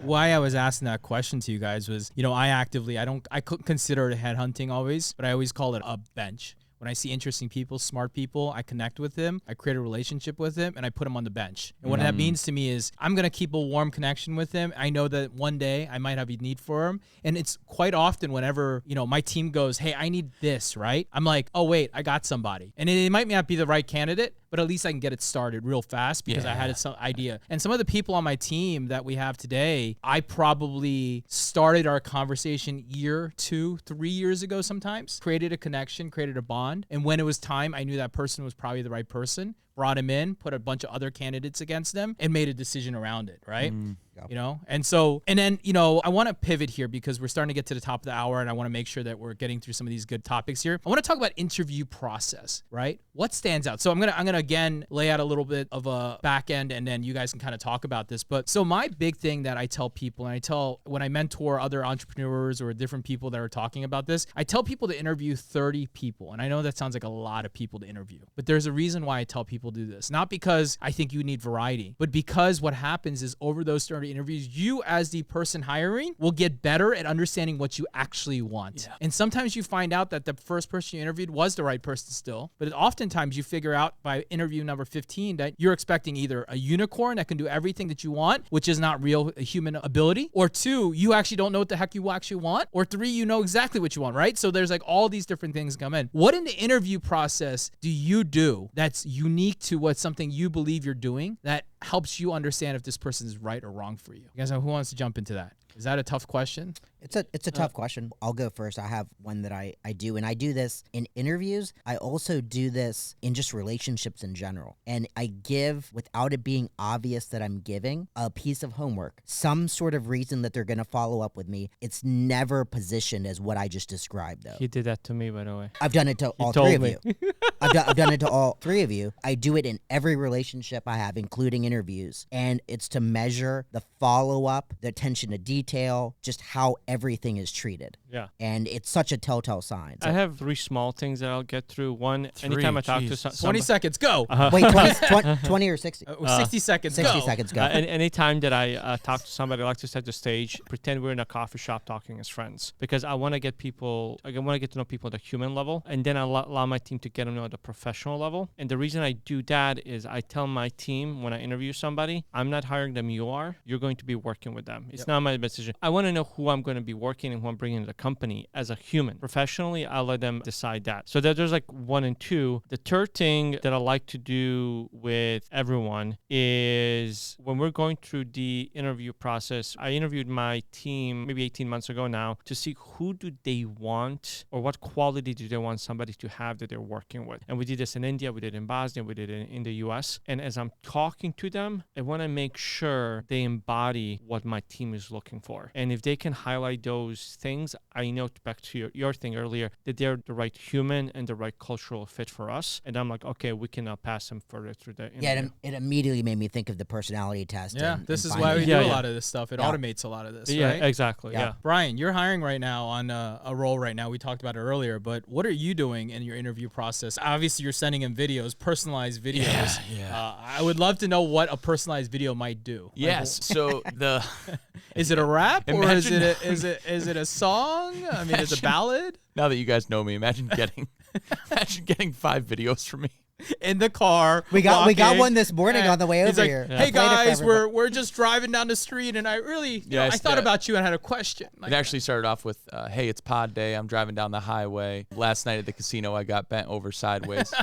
Speaker 2: why I was asking that question to you guys was, I couldn't consider it headhunting always, but I always call it a bench. When I see interesting people, smart people, I connect with them, I create a relationship with them, and I put them on the bench. And what that means to me is I'm going to keep a warm connection with them. I know that one day I might have a need for them. And it's quite often whenever, my team goes, hey, I need this, right? I'm like, oh, wait, I got somebody. And it might not be the right candidate, but at least I can get it started real fast because I had some idea. And some of the people on my team that we have today, I probably started our conversation 1, 2, 3 years ago sometimes, created a connection, created a bond. And when it was time, I knew that person was probably the right person, brought him in, put a bunch of other candidates against them, and made a decision around it, right? You know, and then, you know, I want to pivot here because we're starting to get to the top of the hour and I want to make sure that we're getting through some of these good topics here. I want to talk about interview process, right? What stands out? So I'm going to again lay out a little bit of a back end and then you guys can kind of talk about this. But so my big thing that I tell people, and I tell when I mentor other entrepreneurs or different people that are talking about this, I tell people to interview 30 people. And I know that sounds like a lot of people to interview, but there's a reason why I tell people to do this. Not because I think you need variety, but because what happens is over those 30 interviews, you as the person hiring will get better at understanding what you actually want. Yeah. And sometimes you find out that the first person you interviewed was the right person still, but oftentimes you figure out by interview number 15 that you're expecting either a unicorn that can do everything that you want, which is not real human ability, or 2, you actually don't know what the heck you actually want, or 3, you know exactly what you want, right? So there's like all these different things come in. What in the interview process do you do that's unique to what something you believe you're doing that helps you understand if this person is right or wrong for you? You guys know who wants to jump into that? Is that a tough question?
Speaker 4: It's a tough question. I'll go first. I have one that I do, and I do this in interviews. I also do this in just relationships in general. And I give, without it being obvious that I'm giving, a piece of homework, some sort of reason that they're going to follow up with me. It's never positioned as what I just described, though.
Speaker 1: He did that to me, by the way.
Speaker 4: I've done it to all 3 of you. I've done it to all 3 of you. I do it in every relationship I have, including interviews. And it's to measure the follow-up, the attention to detail, just how everything is treated.
Speaker 1: Yeah.
Speaker 4: And it's such a telltale sign.
Speaker 1: I have 3 small things that I'll get through. One, anytime I talk to
Speaker 2: 20 seconds, go.
Speaker 4: Wait, 20 or 60?
Speaker 2: 60 seconds,
Speaker 4: 60
Speaker 2: go.
Speaker 4: seconds, go.
Speaker 1: Anytime that I talk to somebody, I like to set the stage, pretend we're in a coffee shop talking as friends. Because I want to get to know people at the human level, and then I allow my team to get to know at the professional level. And the reason I do that is I tell my team when I interview somebody, I'm not hiring them, you're going to be working with them. It's not my decision. I want to know who I'm going to be working and who I'm bringing to the company as a human. Professionally, I'll let them decide that. So there's like 1 and 2. The third thing that I like to do with everyone is when we're going through the interview process, I interviewed my team maybe 18 months ago now to see who do they want or what quality do they want somebody to have that they're working with. And we did this in India, we did it in Bosnia, we did it in the US. And as I'm talking to them, I want to make sure they embody what my team is looking for. And if they can highlight those things, I know, back to your thing earlier, that they're the right human and the right cultural fit for us. And I'm like, okay, we can pass them further through the interview.
Speaker 4: Yeah, it immediately made me think of the personality test.
Speaker 2: Yeah, this is why
Speaker 4: finding
Speaker 2: we do a lot of this stuff. It automates a lot of this,
Speaker 1: Yeah,
Speaker 2: right?
Speaker 1: exactly. Yeah.
Speaker 2: Brian, you're hiring right now on a role right now. We talked about it earlier, but what are you doing in your interview process? Obviously, you're sending in videos, personalized videos.
Speaker 3: Yeah.
Speaker 2: I would love to know what a personalized video might do.
Speaker 3: Yes. So the
Speaker 2: is it a rap or is
Speaker 3: Imagine-
Speaker 2: it a song? I mean, is it a ballad?
Speaker 3: now that you guys know me, imagine getting 5 videos from me.
Speaker 2: In the car.
Speaker 4: We got
Speaker 2: walking,
Speaker 4: one this morning on the way
Speaker 2: he's
Speaker 4: over
Speaker 2: like,
Speaker 4: here.
Speaker 2: Hey
Speaker 4: I played it for
Speaker 2: guys,
Speaker 4: everybody.
Speaker 2: we're just driving down the street, and I really, I thought about you and had a question.
Speaker 3: It actually started off with, hey, it's pod day. I'm driving down the highway. Last night at the casino, I got bent over sideways.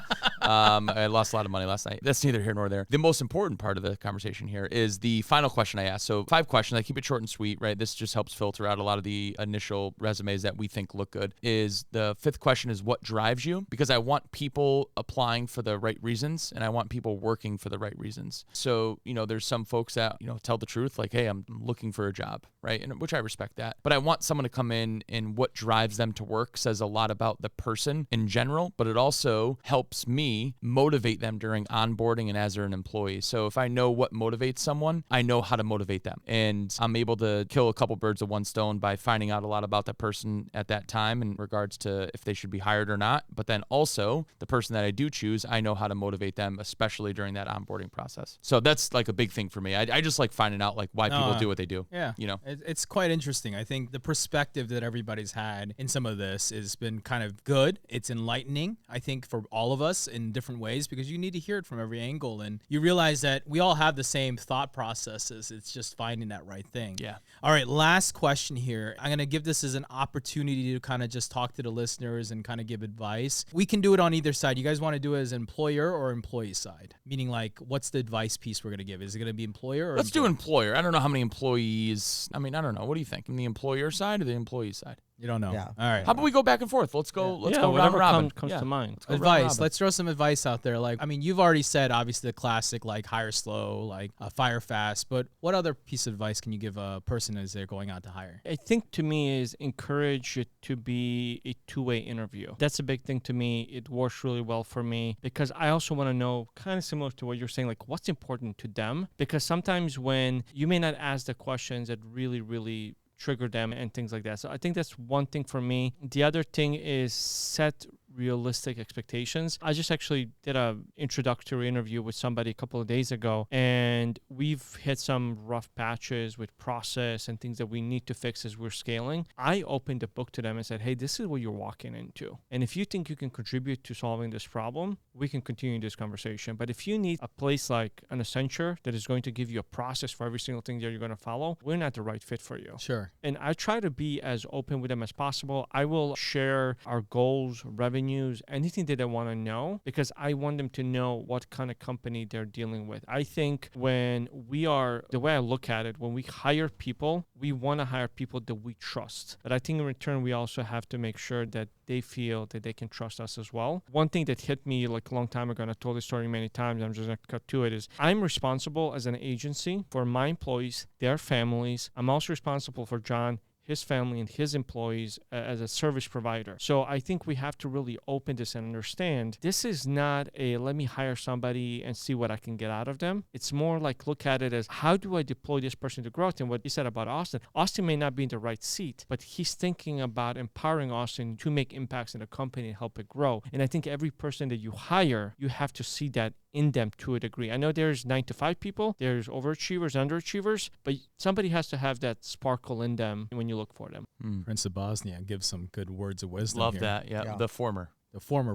Speaker 3: I lost a lot of money last night. That's neither here nor there. The most important part of the conversation here is the final question I asked. So 5 questions. I keep it short and sweet, right? This just helps filter out a lot of the initial resumes that we think look good. Is the 5th question is what drives you? Because I want people applying for the right reasons, and I want people working for the right reasons. So, there's some folks that, tell the truth, like, hey, I'm looking for a job, right? And which I respect that. But I want someone to come in and what drives them to work says a lot about the person in general, but it also helps me motivate them during onboarding and as they're an employee. So if I know what motivates someone, I know how to motivate them. And I'm able to kill a couple birds with one stone by finding out a lot about that person at that time in regards to if they should be hired or not. But then also the person that I do choose, I know how to motivate them, especially during that onboarding process. So that's like a big thing for me. I just like finding out like why people do what they do.
Speaker 2: Yeah. It's quite interesting. I think the perspective that everybody's had in some of this has been kind of good. It's enlightening, I think, for all of us in in different ways because you need to hear it from every angle. And you realize that we all have the same thought processes. It's just finding that right thing.
Speaker 3: Yeah.
Speaker 2: All right, last question here. I'm going to give this as an opportunity to kind of just talk to the listeners and kind of give advice. We can do it on either side. You guys want to do it as employer or employee side? Meaning, like, what's the advice piece we're going to give? Is it going to be employer or
Speaker 3: Let's do employer. I don't know how many employees. I mean, I don't know. What do you think? From the employer side or the employee side?
Speaker 2: You don't know.
Speaker 4: Yeah.
Speaker 2: All right.
Speaker 3: How about we go back and forth? Let's go. Let's go round
Speaker 1: whatever
Speaker 3: robin.
Speaker 1: comes to mind.
Speaker 3: Let's go round
Speaker 2: Advice.
Speaker 3: robin.
Speaker 2: Let's throw some advice out there. Like, I mean, you've already said, obviously, the classic, like, hire slow, like, fire fast. But what other piece of advice can you give a person as they're going out to hire?
Speaker 1: I think to me is encourage it to be a two-way interview. That's a big thing to me. It works really well for me because I also want to know, kind of similar to what you're saying, like what's important to them. Because sometimes when you may not ask the questions that really trigger them and things like that. So I think that's one thing for me. The other thing is set realistic expectations. I just actually did a introductory interview with somebody a couple of days ago, and we've hit some rough patches with process and things that we need to fix as we're scaling. I opened the book to them and said, hey, this is what you're walking into. And if you think you can contribute to solving this problem, we can continue this conversation. But if you need a place like an Accenture that is going to give you a process for every single thing that you're going to follow, we're not the right fit for you.
Speaker 2: Sure.
Speaker 1: And I try to be as open with them as possible. I will share our goals, revenues, anything that they want to know, because I want them to know what kind of company they're dealing with. I think the way I look at it, when we hire people, we want to hire people that we trust. But I think in return, we also have to make sure that they feel that they can trust us as well. One thing that hit me like a long time ago, and I've told this story many times, I'm just going to cut to it, is I'm responsible as an agency for my employees, their families. I'm also responsible for John, his family, and his employees as a service provider. So I think we have to really open this and understand this is not a let me hire somebody and see what I can get out of them. It's more like look at it as how do I deploy this person to growth? And what you said about Austin may not be in the right seat, but he's thinking about empowering Austin to make impacts in the company and help it grow. And I think every person that you hire, you have to see that in them to a degree. I know there's 9-to-5 people, there's overachievers, underachievers, but somebody has to have that sparkle in them when you look for them.
Speaker 2: Prince of Bosnia gives some good words of wisdom.
Speaker 3: Love
Speaker 2: here.
Speaker 3: that. Yeah. The former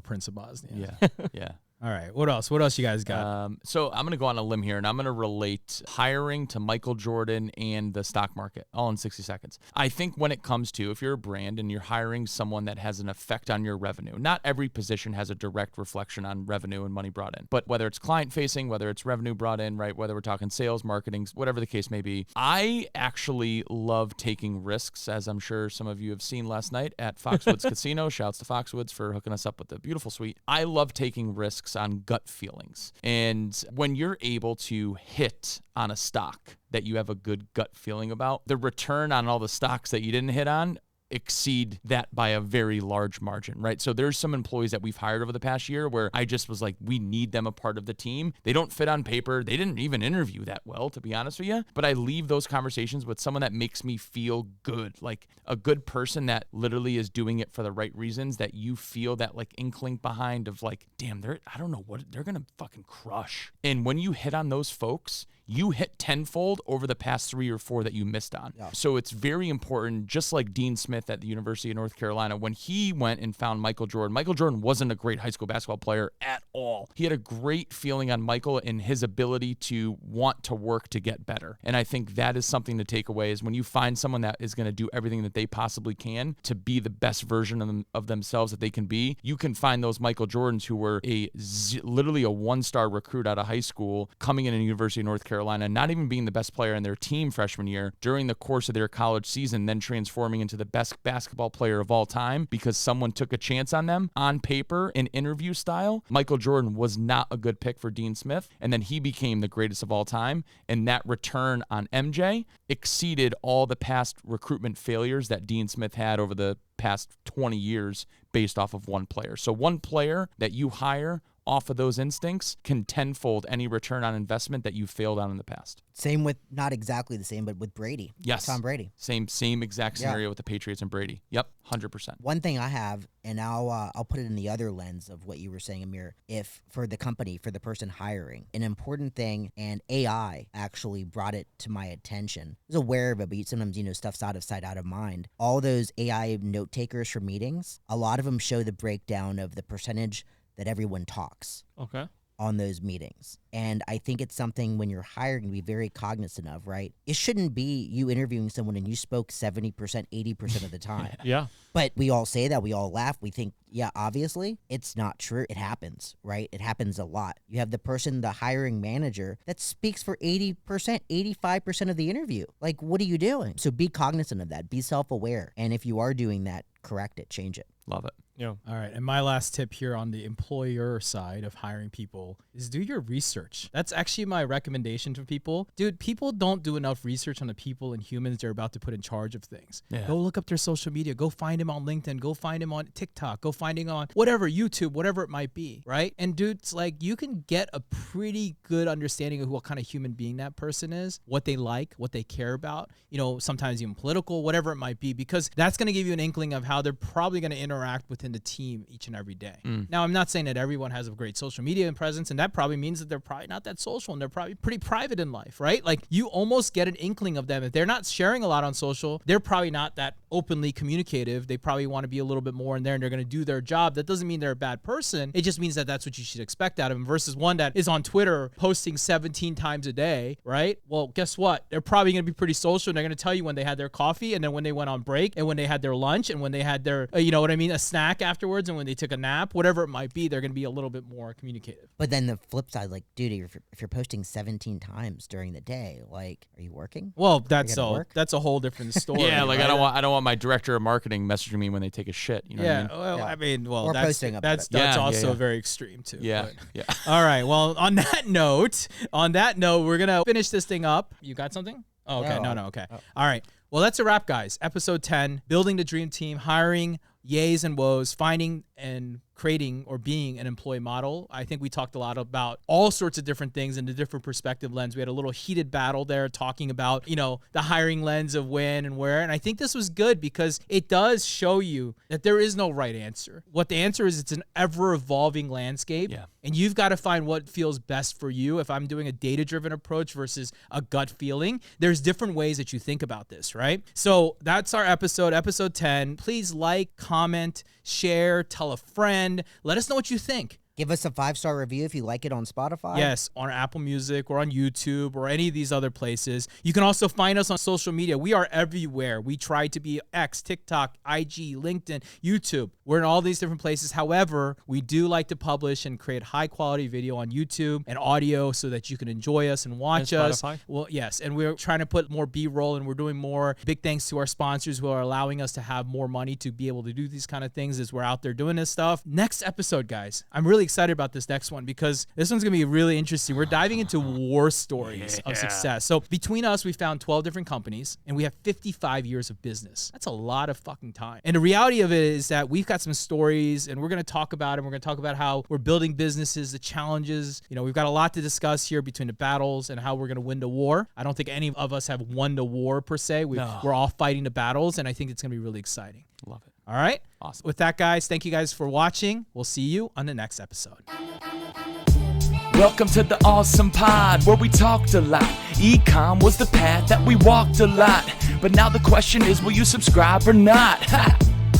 Speaker 2: Prince of Bosnia.
Speaker 3: Yeah.
Speaker 2: All right. What else? What else you guys got?
Speaker 3: So I'm going to go on a limb here, and I'm going to relate hiring to Michael Jordan and the stock market all in 60 seconds. I think when it comes to, if you're a brand and you're hiring someone that has an effect on your revenue, not every position has a direct reflection on revenue and money brought in, but whether it's client facing, whether it's revenue brought in, right? Whether we're talking sales, marketing, whatever the case may be, I actually love taking risks, as I'm sure some of you have seen last night at Foxwoods Casino. Shouts to Foxwoods for hooking us up with the beautiful suite. I love taking risks on gut feelings. And when you're able to hit on a stock that you have a good gut feeling about, the return on all the stocks that you didn't hit on exceed that by a very large margin, right? So there's some employees that we've hired over the past year where I just was like, we need them a part of the team. They don't fit on paper. They didn't even interview that well, to be honest with you. But I leave those conversations with someone that makes me feel good, like a good person that literally is doing it for the right reasons, that you feel that like inkling behind of like, damn, I don't know what they're going to fucking crush. And when you hit on those folks, you hit tenfold over the past 3 or 4 that you missed on. Yeah. So it's very important, just like Dean Smith at the University of North Carolina, when he went and found Michael Jordan wasn't a great high school basketball player at all. He had a great feeling on Michael and his ability to want to work to get better. And I think that is something to take away, is when you find someone that is going to do everything that they possibly can to be the best version of themselves that they can be, you can find those Michael Jordans who were literally a 1-star recruit out of high school coming in a University of North Carolina, not even being the best player in their team freshman year, during the course of their college season, then transforming into the best basketball player of all time because someone took a chance on them on paper in interview style. Michael Jordan was not a good pick for Dean Smith, and then he became the greatest of all time. And that return on MJ exceeded all the past recruitment failures that Dean Smith had over the past 20 years based off of one player. So one player that you hire off of those instincts can tenfold any return on investment that you failed on in the past.
Speaker 4: Same with, not exactly the same, but with Brady.
Speaker 3: Yes.
Speaker 4: Tom Brady.
Speaker 3: Same exact scenario with the Patriots and Brady. Yep, 100%.
Speaker 4: One thing I have, and I'll put it in the other lens of what you were saying, Amer, if for the company, for the person hiring, an important thing, and AI actually brought it to my attention. I was aware of it, but sometimes, stuff's out of sight, out of mind. All those AI note takers for meetings, a lot of them show the breakdown of the percentage that everyone talks
Speaker 1: Okay.
Speaker 4: on those meetings. And I think it's something when you're hiring to be very cognizant of, right? It shouldn't be you interviewing someone and you spoke 70%, 80% of the time.
Speaker 1: Yeah.
Speaker 4: But we all say that, we all laugh. We think, yeah, obviously it's not true. It happens, right? It happens a lot. You have the person, the hiring manager that speaks for 80%, 85% of the interview. Like, what are you doing? So be cognizant of that. Be self-aware. And if you are doing that, correct it, change it.
Speaker 3: Love it.
Speaker 1: Yeah.
Speaker 2: All right. And my last tip here on the employer side of hiring people is do your research. That's actually my recommendation to people. Dude, people don't do enough research on the people and humans they're about to put in charge of things.
Speaker 3: Yeah.
Speaker 2: Go look up their social media. Go find them on LinkedIn. Go find them on TikTok. Go find them on whatever, YouTube, whatever it might be, right? And dudes, like, you can get a pretty good understanding of what kind of human being that person is, what they like, what they care about, you know, sometimes even political, whatever it might be, because that's going to give you an inkling of how they're probably going to interact within the team each and every day. Now, I'm not saying that everyone has a great social media presence, and that probably means that they're probably not that social and they're probably pretty private in life, right? Like, you almost get an inkling of them. If they're not sharing a lot on social, they're probably not that openly communicative. They probably want to be a little bit more in there and they're going to do their job. That doesn't mean they're a bad person. It just means that that's what you should expect out of them versus one that is on Twitter posting 17 times a day, right? Well, guess what? They're probably going to be pretty social and they're going to tell you when they had their coffee and then when they went on break and when they had their lunch and when they had their, you know what I mean, a snack afterwards and when they took a nap, whatever it might be, they're going to be a little bit more communicative.
Speaker 4: But then the flip side, like, dude, if you're posting 17 times during the day, like, are you working?
Speaker 2: Well, that's
Speaker 4: gotta
Speaker 2: a
Speaker 4: work?
Speaker 2: that's a whole different story.
Speaker 3: Yeah, like
Speaker 2: right?
Speaker 3: I don't want my director of marketing messaging me when they take a shit. You know
Speaker 2: Yeah,
Speaker 3: what I mean?
Speaker 2: well,
Speaker 4: Yeah.
Speaker 2: I mean, well,
Speaker 4: Or
Speaker 2: that's
Speaker 4: posting about
Speaker 2: that's
Speaker 4: it.
Speaker 2: that's
Speaker 3: Yeah,
Speaker 2: also
Speaker 3: yeah.
Speaker 2: very extreme too.
Speaker 3: Yeah,
Speaker 2: but-
Speaker 3: yeah.
Speaker 2: All right. Well, on that note, we're gonna finish this thing up. You got something? Oh, okay. No. Okay. All right. Well, that's a wrap, guys. Episode 10: building the dream team, hiring yays and woes, finding and creating or being an employee model. I think we talked a lot about all sorts of different things in the different perspective lens. We had a little heated battle there talking about, you know, the hiring lens of when and where. And I think this was good because it does show you that there is no right answer. What the answer is, it's an ever evolving landscape.
Speaker 3: Yeah.
Speaker 2: And you've got to find what feels best for you. If I'm doing a data-driven approach versus a gut feeling, there's different ways that you think about this, right? So that's our episode 10. Please like, comment, share, tell a friend. Let us know what you think.
Speaker 4: Give us a 5-star review if you like it on Spotify.
Speaker 2: Yes, on Apple Music or on YouTube or any of these other places. You can also find us on social media. We are everywhere. We try to be X, TikTok, IG, LinkedIn, YouTube. We're in all these different places. However, we do like to publish and create high quality video on YouTube and audio so that you can enjoy us and watch
Speaker 1: And
Speaker 2: us.
Speaker 1: Spotify.
Speaker 2: Well, yes, and we're trying to put more B-roll and we're doing more. Big thanks to our sponsors who are allowing us to have more money to be able to do these kind of things as we're out there doing this stuff. Next episode, guys, I'm really excited about this next one because this one's gonna be really interesting. We're diving into war stories of success. So between us, we found 12 different companies and we have 55 years of business. That's a lot of fucking time. And the reality of it is that we've got some stories and we're gonna talk about it. We're gonna talk about how we're building businesses, the challenges. You know, we've got a lot to discuss here between the battles and how we're gonna win the war. I don't think any of us have won the war per se. We're all fighting the battles, and I think it's gonna be really exciting.
Speaker 3: Love it.
Speaker 2: All right.
Speaker 3: Awesome.
Speaker 2: With that, guys, thank you guys for watching. We'll see you on the next episode.
Speaker 5: Welcome to the ASOM Pod, where we talked a lot. E-com was the path that we walked a lot. But now the question is, will you subscribe or not? Ha!